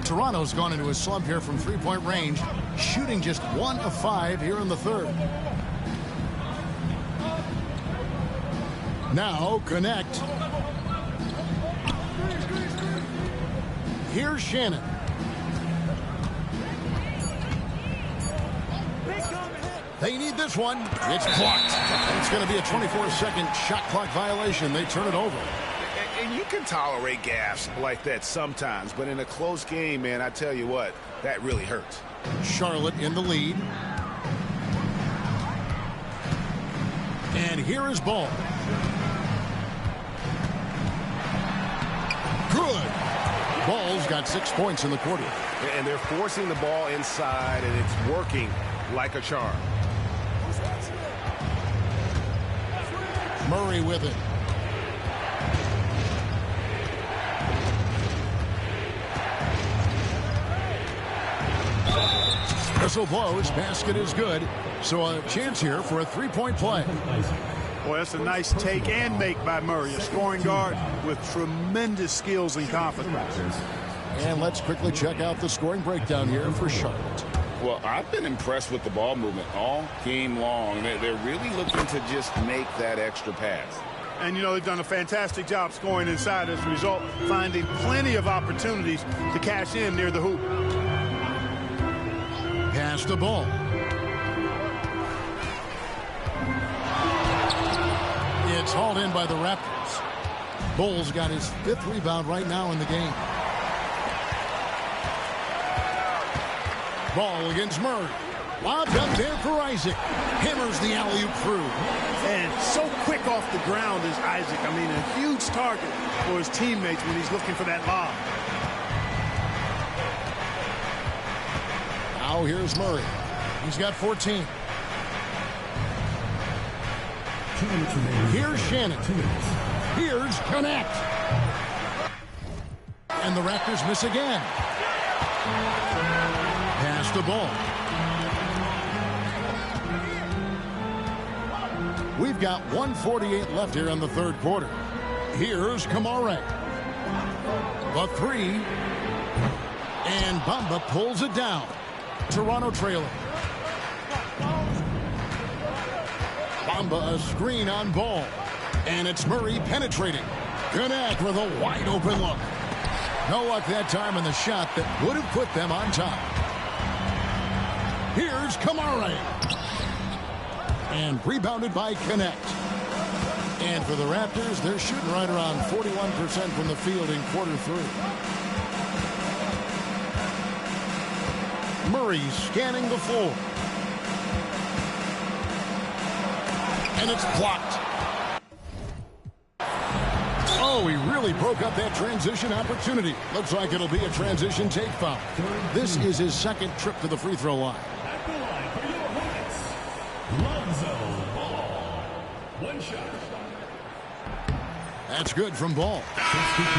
Toronto's gone into a slump here from three-point range, shooting just 1 of 5 here in the third. Now connect. Here's Shannon. They need this one. It's blocked. It's going to be a 24-second shot clock violation. They turn it over. And you can tolerate gaffes like that sometimes, but in a close game, man, I tell you what, that really hurts. Charlotte in the lead. And here is Ball. Good. Ball's got 6 points in the quarter. And they're forcing the ball inside, and it's working like a charm. Murray with it. Whistle blows. Basket is good. So a chance here for a three-point play. Well, that's a nice take and make by Murray, a scoring guard with tremendous skills and confidence. And let's quickly check out the scoring breakdown here for Charlotte. Well, I've been impressed with the ball movement all game long. They're really looking to just make that extra pass. And, you know, they've done a fantastic job scoring inside as a result, finding plenty of opportunities to cash in near the hoop. Pass the ball. It's hauled in by the Raptors. Bull's got his 5th rebound right now in the game. Ball against Murray. Lobbed up there for Isaac. Hammers the alley-oop through. And so quick off the ground is Isaac. I mean, a huge target for his teammates when he's looking for that lob. Now here's Murray. He's got 14. Here's Shannon. Here's Connect. And the Raptors miss again. Pass the ball. We've got 1:48 left here in the third quarter. Here's Kamara. The three. And Bamba pulls it down. Toronto trailing. Bamba a screen on Ball. And it's Murray penetrating. Connect with a wide open look. No luck that time in the shot that would have put them on top. Here's Kamara. And rebounded by Connect. And for the Raptors, they're shooting right around 41% from the field in quarter 3. Murray scanning the floor. And it's blocked. Oh, he really broke up that transition opportunity. Looks like it'll be a transition take foul. This is his 2nd trip to the free throw line. At the line for your Hornets, Lonzo Ball. One shot. That's good from Ball.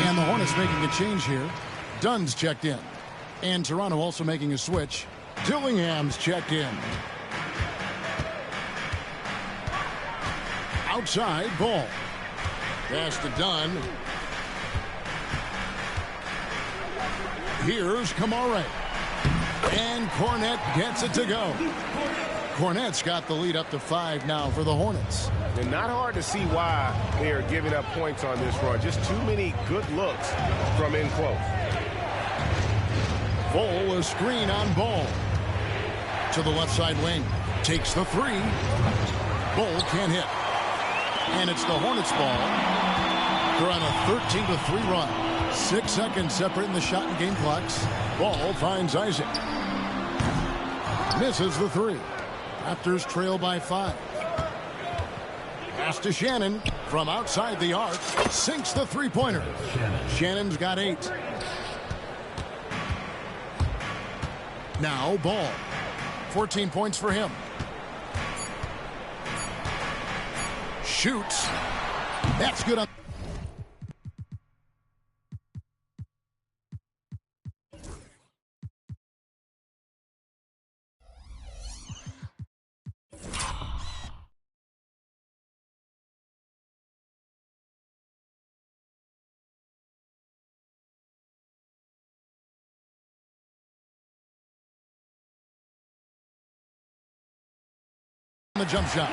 And the Hornets making a change here. Dunn's checked in. And Toronto also making a switch. Dillingham's checked in. Outside, Ball. Pass to Dunn. Here's Kamara. And Cornette gets it to go. Cornette's got the lead up to 5 now for the Hornets. And not hard to see why they are giving up points on this run. Just too many good looks from in close. Full a screen on Ball. To the left side wing. Takes the 3. Ball can't hit. And it's the Hornets ball. They're on a 13-3 run. 6 seconds separating the shot and game clocks. Ball finds Isaac. Misses the 3. Raptors trail by 5. Pass to Shannon from outside the arc. Sinks the three-pointer. Shannon's got 8. Now Ball. 14 points for him. Shoots. That's good. The jump shot.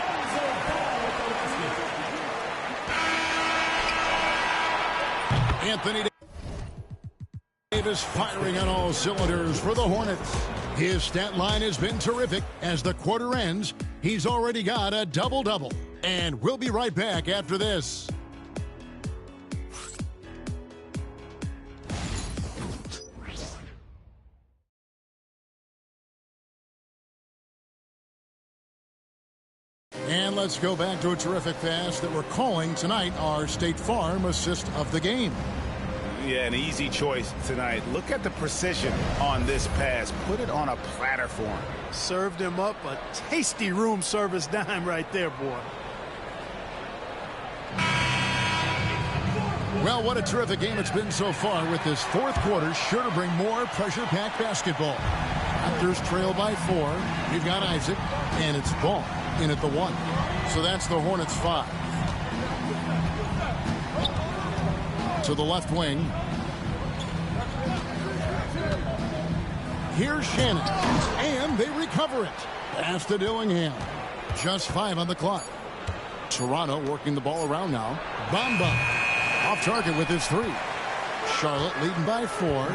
Anthony Davis firing on all cylinders for the Hornets. His stat line has been terrific as the quarter ends He's already got a double-double. And we'll be right back after this. And let's go back to a terrific pass that we're calling tonight our State Farm assist of the game. Yeah, an easy choice tonight. Look at the precision on this pass. Put it on a platter for him. Served him up a tasty room service dime right there, boy. Well, what a terrific game it's been so far with this fourth quarter. Sure to bring more pressure-packed basketball. Raptors trail by 4. We've got Isaac, and it's Ball in at the 1. So that's the Hornets 5. To the left wing. Here's Shannon. And they recover it. Pass to Dillingham. Just 5 on the clock. Toronto working the ball around now. Bamba off target with his 3. Charlotte leading by 4.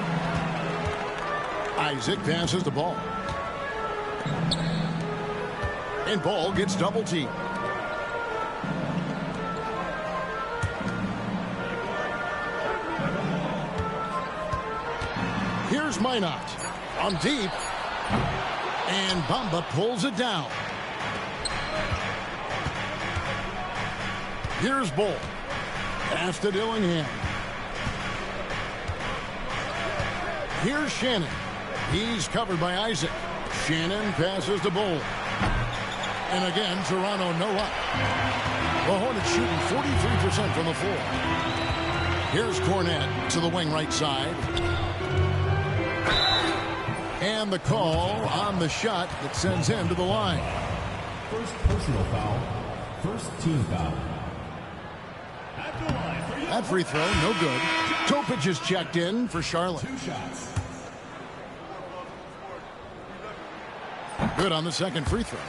Isaac passes the ball. And Ball gets double teamed. Here's Minot on deep. And Bamba pulls it down. Here's Ball. Pass to Dillingham. Here's Shannon. He's covered by Isaac. Shannon passes to Ball. And again, Toronto no up. The Hornets shooting 43% from the floor. Here's Cornette to the wing right side. And the call on the shot that sends him to the line. First personal foul. First team foul. That free throw, no good. Topic is checked in for Charlotte. 2 shots. Good on the second free throw.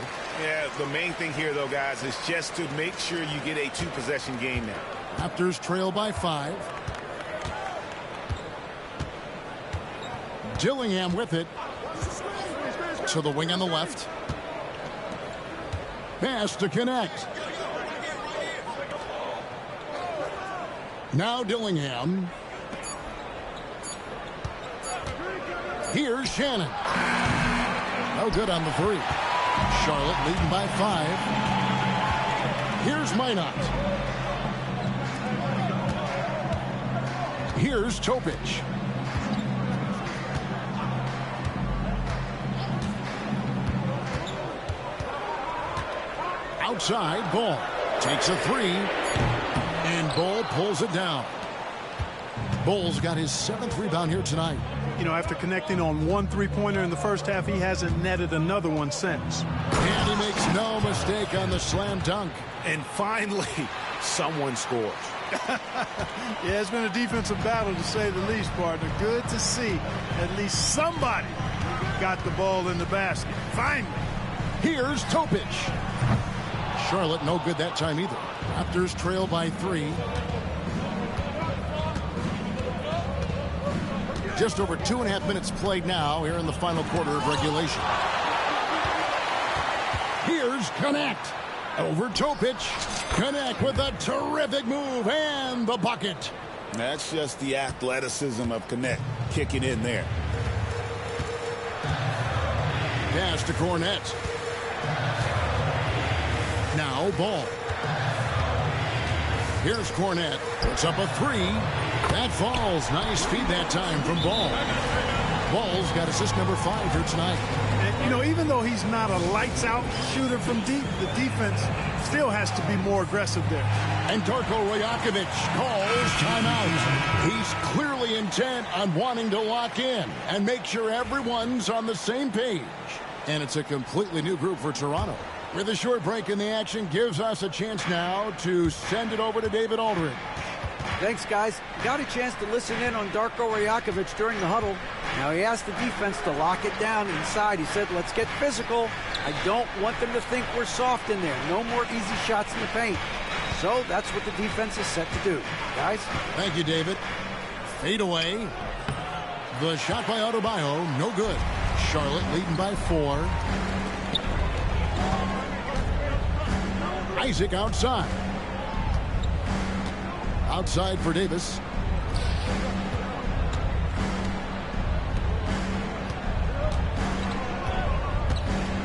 Yeah, the main thing here, though, guys, is just to make sure you get a 2-possession game now. Raptors trail by 5. Dillingham with it. To the wing on the left. Pass to connect. Now Dillingham. Here's Shannon. No good on the 3. Charlotte leading by 5. Here's Minot. Here's Topic. Outside, Ball takes a 3. And Ball pulls it down. Ball's got his 7th rebound here tonight. You know, after connecting on 1 3-pointer in the first half, he hasn't netted another one since. And he makes no mistake on the slam dunk. And finally, someone scores. Yeah, it's been a defensive battle, to say the least, partner. Good to see at least somebody got the ball in the basket. Finally. Here's Topic. Charlotte no good that time either. Raptors trail by 3. Just over 2.5 minutes played now here in the final quarter of regulation. Here's Connect. Over Topic. Connect with a terrific move and the bucket. That's just the athleticism of Connect kicking in there. Pass to Cornette. Now Ball. Here's Cornette. Puts up a 3. That falls. Nice feed that time from Ball. Ball's got assist number 5 here tonight. And, you know, even though he's not a lights-out shooter from deep, the defense still has to be more aggressive there. And Darko Rajakovic calls timeout. He's clearly intent on wanting to lock in and make sure everyone's on the same page. And it's a completely new group for Toronto. With a short break in the action, gives us a chance now to send it over to David Aldridge. Thanks, guys. Got a chance to listen in on Darko Rajakovic during the huddle. Now he asked the defense to lock it down inside. He said, let's get physical. I don't want them to think we're soft in there. No more easy shots in the paint. So that's what the defense is set to do. Guys? Thank you, David. Fade away. The shot by Adebayo, no good. Charlotte leading by 4. Isaac outside. Outside for Davis.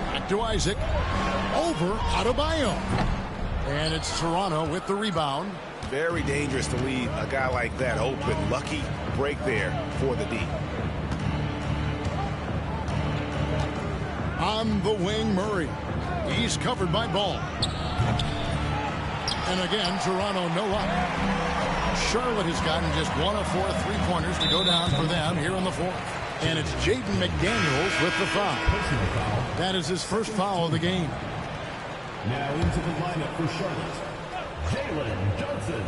Back to Isaac. Over Adebayo. And it's Toronto with the rebound. Very dangerous to leave a guy like that open. Lucky break there for the D. On the wing, Murray. He's covered by Ball. And again, Toronto no luck. Charlotte has gotten just 1 of 4 3-pointers to go down for them here in the fourth. And it's Jaden McDaniels with the foul. That is his first foul of the game. Now into the lineup for Charlotte, Jalen Johnson.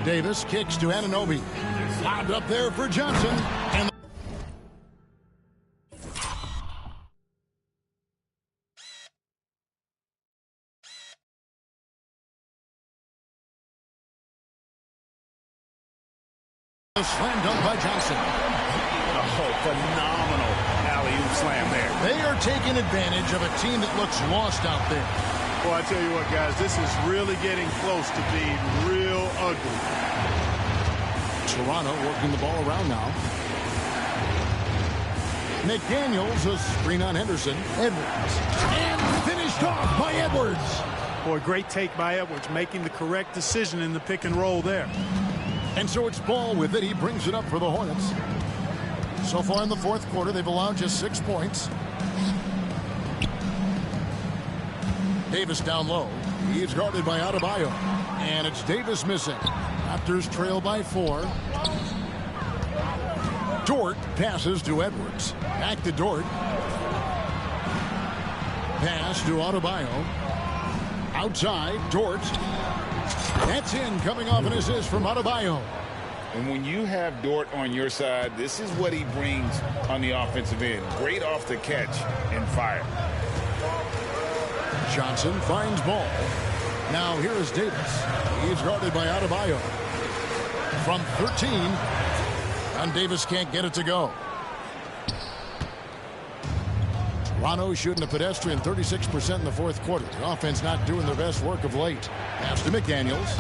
Davis kicks to Anunoby. Lobbed up there for Johnson. And a slam dunk by Johnson. Oh, phenomenal alley-oop slam there. They are taking advantage of a team that looks lost out there. Well, I tell you what, guys, this is really getting close to being real ugly. Toronto working the ball around now. McDaniels, a screen on Henderson. Edwards. And finished off by Edwards. Boy, great take by Edwards, making the correct decision in the pick and roll there. And so it's Ball with it. He brings it up for the Hornets. So far in the fourth quarter, they've allowed just 6 points. Davis down low. He is guarded by Adebayo. And it's Davis missing. Raptors trail by 4. Dort passes to Edwards. Back to Dort. Pass to Adebayo. Outside, Dort. That's in, coming off an assist from Adebayo. And when you have Dort on your side, this is what he brings on the offensive end. Great off the catch and fire. Johnson finds Ball. Now here is Davis. He's guarded by Adebayo. From 13. And Davis can't get it to go. Toronto shooting a pedestrian 36% in the fourth quarter. The offense not doing their best work of late. Pass to McDaniels.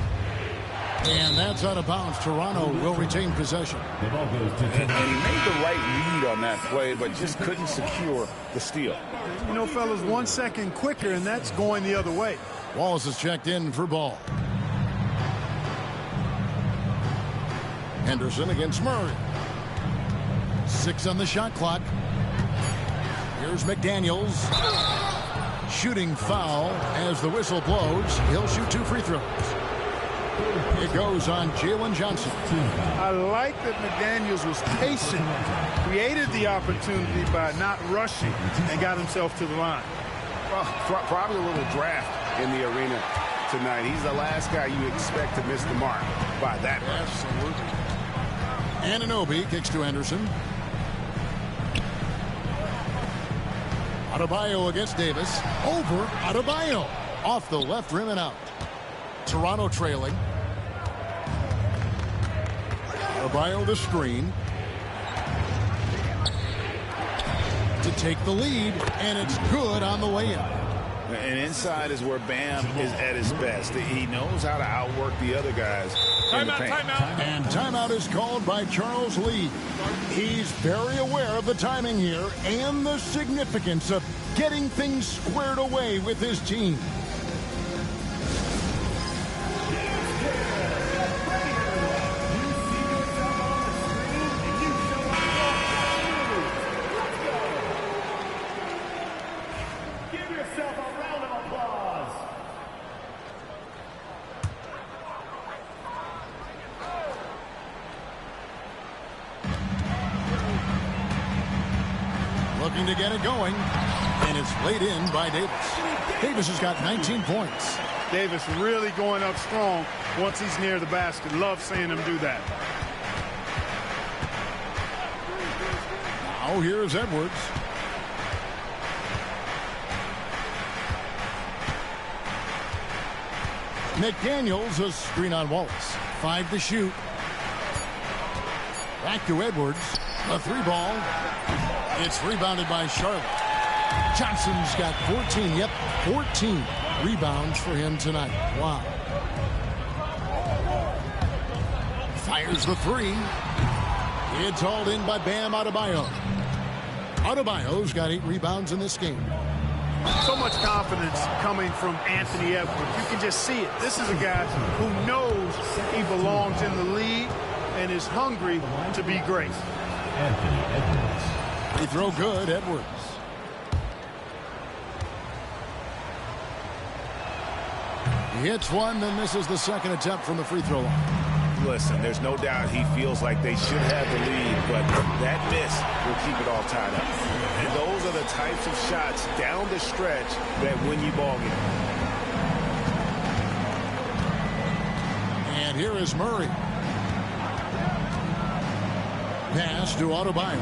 And that's out of bounds. Toronto will retain possession. And he made the right read on that play, but just couldn't secure the steal. You know, fellas, 1 second quicker, and that's going the other way. Wallace is checked in for Ball. Henderson against Murray. 6 on the shot clock. Here's McDaniels. Shooting foul as the whistle blows. He'll shoot 2 free throws. It goes on Jalen Johnson. I like that McDaniels was patient, created the opportunity by not rushing, and got himself to the line. Well, probably a little draft in the arena tonight. He's the last guy you expect to miss the mark by that much. Anunoby kicks to Henderson. Adebayo against Davis. Over Adebayo. Off the left rim and out. Toronto trailing. Adebayo the screen. To take the lead, and it's good on the way in. And inside is where Bam is at his best. He knows how to outwork the other guys in the paint. Timeout. And timeout is called by Charles Lee. He's very aware of the timing here and the significance of getting things squared away with his team. Looking to get it going, and it's laid in by Davis. Davis has got 19 points. Davis really going up strong once he's near the basket. Love seeing him do that. Now here's Edwards. McDaniels, a screen on Wallace. 5 to shoot. Back to Edwards. A 3 ball. It's rebounded by Charlotte. Johnson's got 14. Yep, 14 rebounds for him tonight. Wow. Fires the three. It's hauled in by Bam Adebayo. Adebayo's got 8 rebounds in this game. So much confidence coming from Anthony Edwards. You can just see it. This is a guy who knows he belongs in the league and is hungry to be great. Anthony Edwards. Free throw good, Edwards. He hits one, then misses the second attempt from the free throw line. Listen, there's no doubt he feels like they should have the lead, but that miss will keep it all tied up. And those are the types of shots down the stretch that win you ball games. And here is Murray. Pass to Adebayo.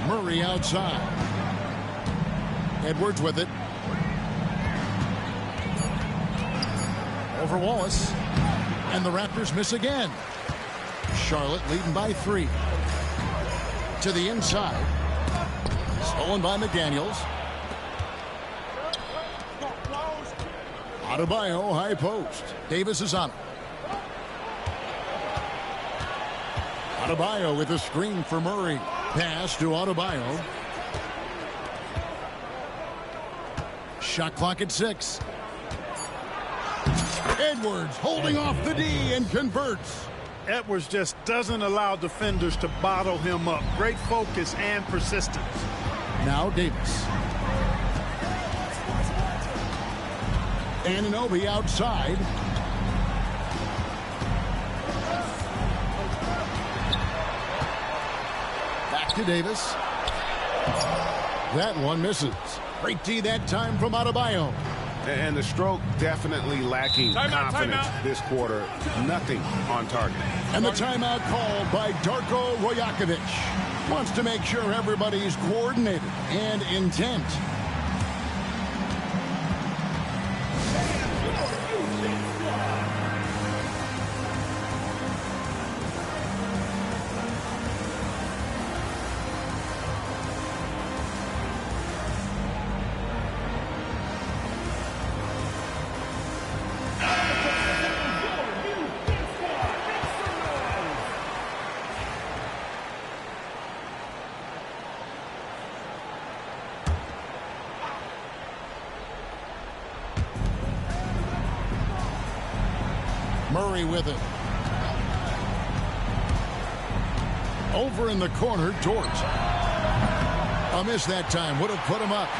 Murray outside. Edwards with it. Over Wallace. And the Raptors miss again. Charlotte leading by 3. To the inside. Stolen by McDaniels. Adebayo, high post. Davis is on it. Adebayo with a screen for Murray. Pass to Adebayo. Shot clock at 6. Edwards holding off the D and converts. Edwards just doesn't allow defenders to bottle him up. Great focus and persistence. Now Davis. Anunoby outside. Back to Davis. That one misses. Great D that time from Adebayo. And the stroke definitely lacking confidence this quarter. Nothing on target. And the timeout called by Darko Rojakovic. Wants to make sure everybody's coordinated and intent. Murray with it. Over in the corner, Dort. A miss that time. Would have put him up.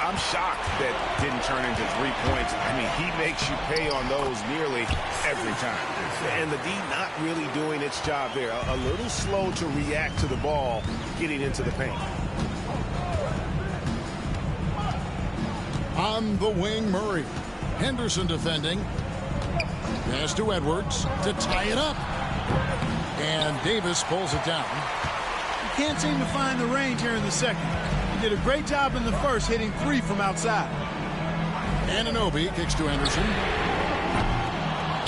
I'm shocked that didn't turn into 3 points. I mean, he makes you pay on those nearly every time. And the D not really doing its job there. A little slow to react to the ball getting into the paint. On the wing, Murray. Henderson defending. Pass to Edwards to tie it up. And Davis pulls it down. You can't seem to find the range here in the second. He did a great job in the first, hitting 3 from outside. Anunoby kicks to Henderson.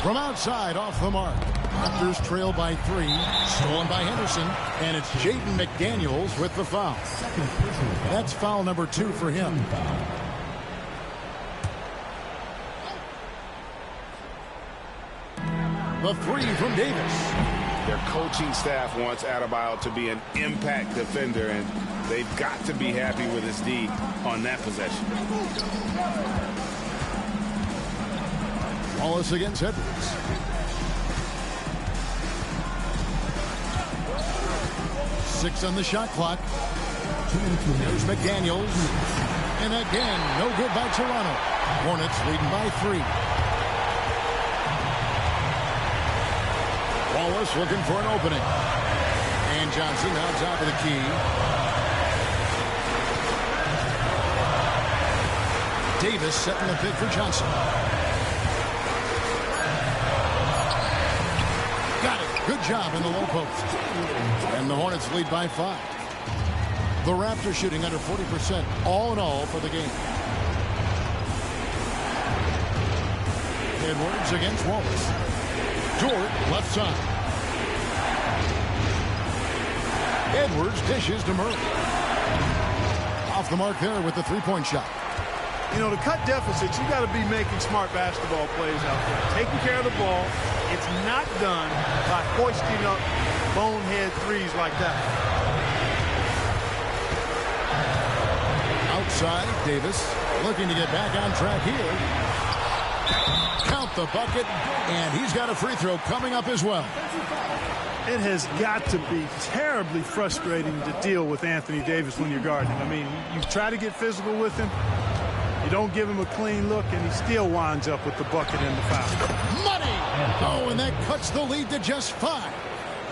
From outside, off the mark. Raptors trail by 3. Stolen by Henderson. And it's Jaden McDaniels with the foul. That's foul number 2 for him. The 3 from Davis. Their coaching staff wants Adebayo to be an impact defender, and they've got to be happy with his D on that possession. Wallace against Edwards. Six on the shot clock. There's McDaniels. And again, no good by Toronto. Hornets leading by 3. Wallace looking for an opening. And Johnson on top of the key. Davis setting the pick for Johnson. Got it. Good job in the low post. And the Hornets lead by 5. The Raptors shooting under 40% all in all for the game. Edwards against Wallace. Dort left side. Edwards dishes to Murray. Off the mark there with the three-point shot. You know, to cut deficits, you got to be making smart basketball plays out there. Taking care of the ball. It's not done by hoisting up bonehead threes like that. Outside, Davis looking to get back on track here. Count the bucket, and he's got a free throw coming up as well. It has got to be terribly frustrating to deal with Anthony Davis when you're guarding him. I mean, you try to get physical with him. You don't give him a clean look, and he still winds up with the bucket and the foul. Money! Oh, and that cuts the lead to just 5.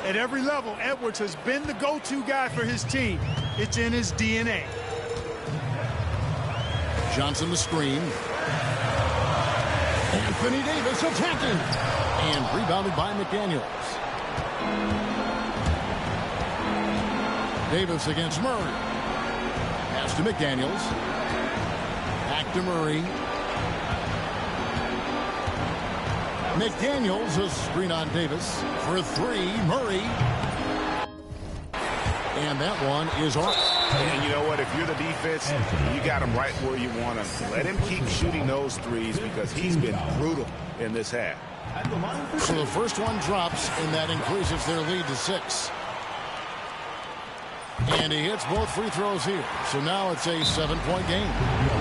At every level, Edwards has been the go-to guy for his team. It's in his DNA. Johnson the screen. Anthony Davis attacking. And rebounded by McDaniels. Davis against Murray. Pass to McDaniels. Back to Murray. McDaniels, a screen on Davis for 3. Murray. And that one is off. And you know what? If you're the defense, you got him right where you want him. Let him keep shooting those threes because he's been brutal in this half. So the first one drops, and that increases their lead to 6. And he hits both free throws here. So now it's a 7-point game.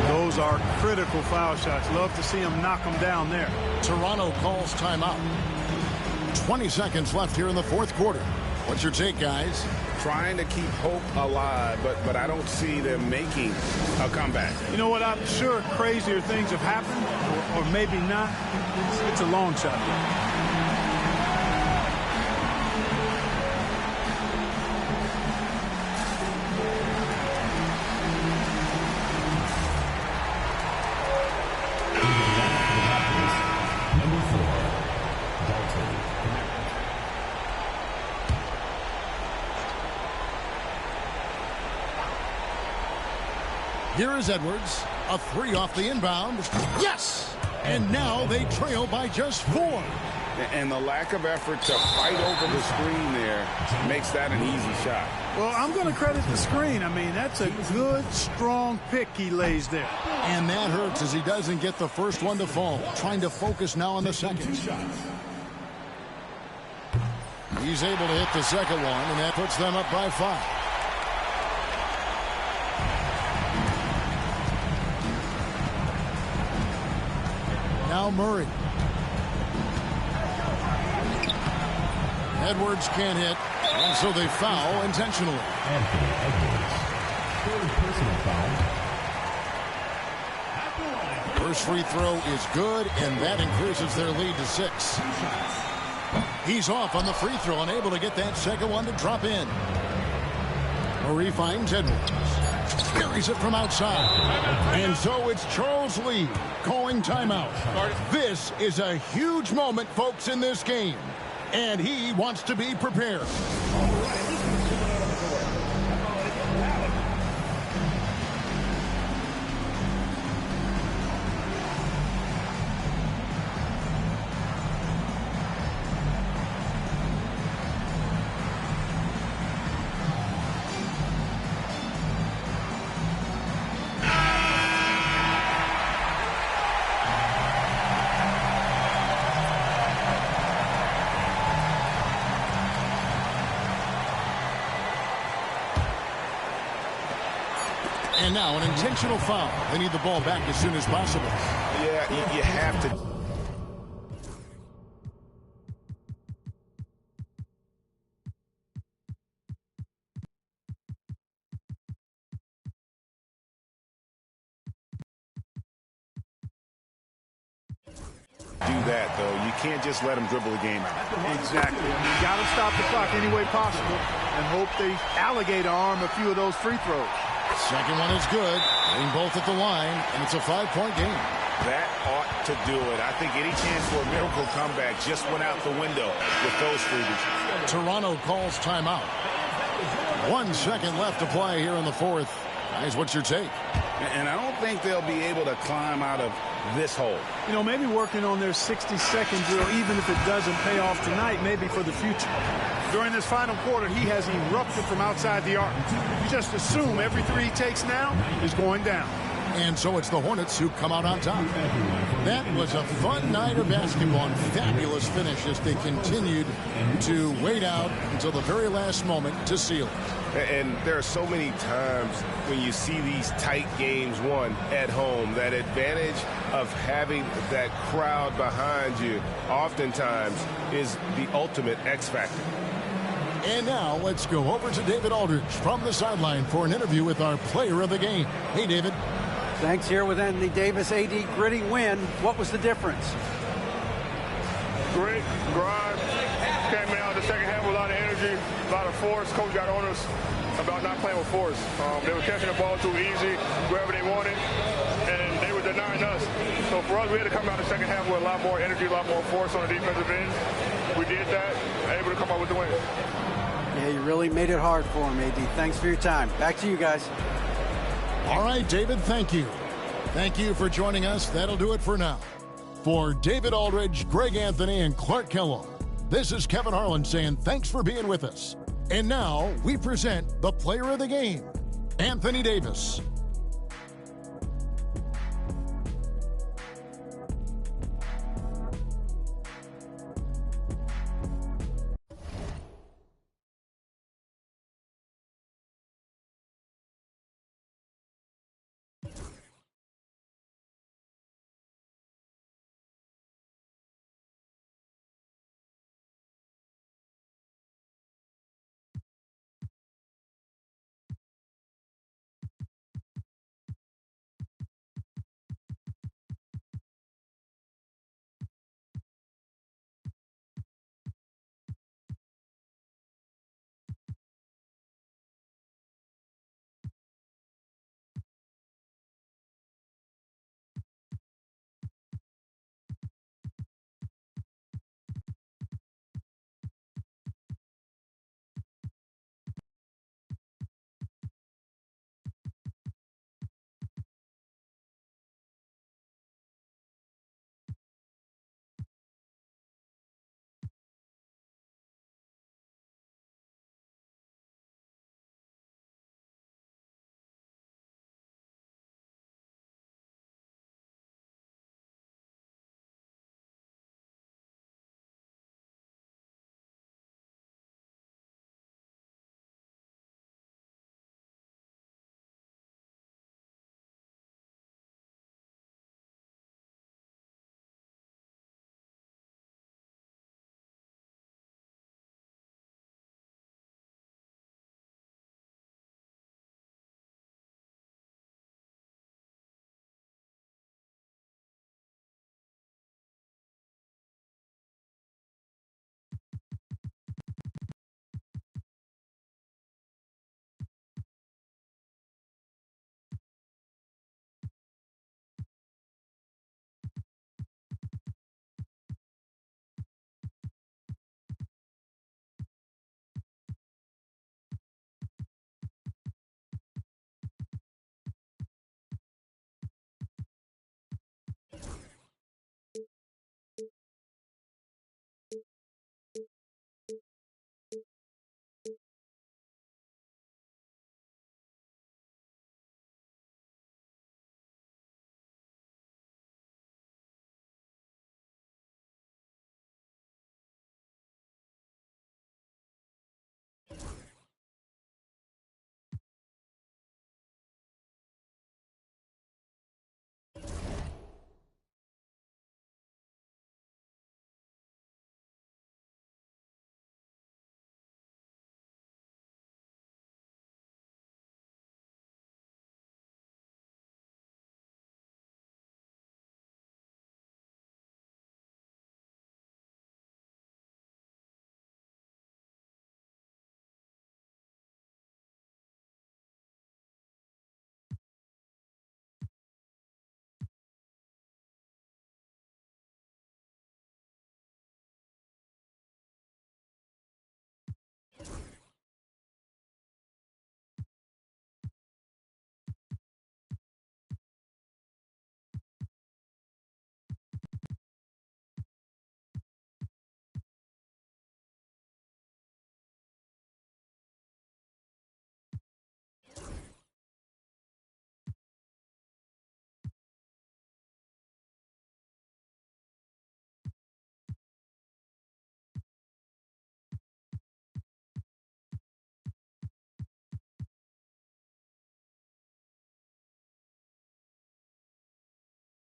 Those are critical foul shots. Love to see him knock them down there. Toronto calls timeout. 20 seconds left here in the fourth quarter. What's your take, guys? Trying to keep hope alive, but I don't see them making a comeback. You know what? I'm sure crazier things have happened, or maybe not. It's a long shot. Here is Edwards. A 3 off the inbound. Yes! And now they trail by just 4. And the lack of effort to fight over the screen there makes that an easy shot. Well, I'm going to credit the screen. I mean, that's a good, strong pick he lays there. And that hurts as he doesn't get the first one to fall. Trying to focus now on the second. He's able to hit the second one, and that puts them up by 5. Now Murray. Edwards can't hit, and so they foul intentionally. Anthony Edwards. Third personal foul. First free throw is good, and that increases their lead to 6. He's off on the free throw, unable to get that second one to drop in. Murray finds Edwards. Carries it from outside. And so it's Charles Lee calling timeout. This is a huge moment, folks, in this game. And he wants to be prepared. And now an intentional foul. They need the ball back as soon as possible. Yeah, you have to. Do that, though. You can't just let them dribble the game out. Exactly. You got to stop the clock any way possible and hope they alligator arm a few of those free throws. Second one is good. Getting both at the line, and it's a 5-point game. That ought to do it. I think any chance for a miracle comeback just went out the window with those freebies. Toronto calls timeout. 1 second left to play here in the fourth. Guys, what's your take? And I don't think they'll be able to climb out of this hole. You know, maybe working on their 60-second drill, even if it doesn't pay off tonight, maybe for the future. During this final quarter, he has erupted from outside the arc. You just assume every three he takes now is going down. And so it's the Hornets who come out on top. That was a fun night of basketball and fabulous finish as they continued to wait out until the very last moment to seal it. And there are so many times when you see these tight games won at home, that advantage of having that crowd behind you oftentimes is the ultimate X factor. And now let's go over to David Aldridge from the sideline for an interview with our player of the game. Hey, David. Thanks. Here with Anthony Davis. AD, gritty win. What was the difference? Grit, grind. Came out the second half with a lot of energy, a lot of force. Coach got on us about not playing with force. They were catching the ball too easy, wherever they wanted, and they were denying us. So for us, we had to come out the second half with a lot more energy, a lot more force on the defensive end. We did that, able to come out with the win. Yeah, you really made it hard for him, AD. Thanks for your time. Back to you guys. All right, David, thank you. Thank you for joining us. That'll do it for now. For David Aldridge, Greg Anthony, and Clark Kellogg, this is Kevin Harlan saying thanks for being with us. And now we present the player of the game, Anthony Davis.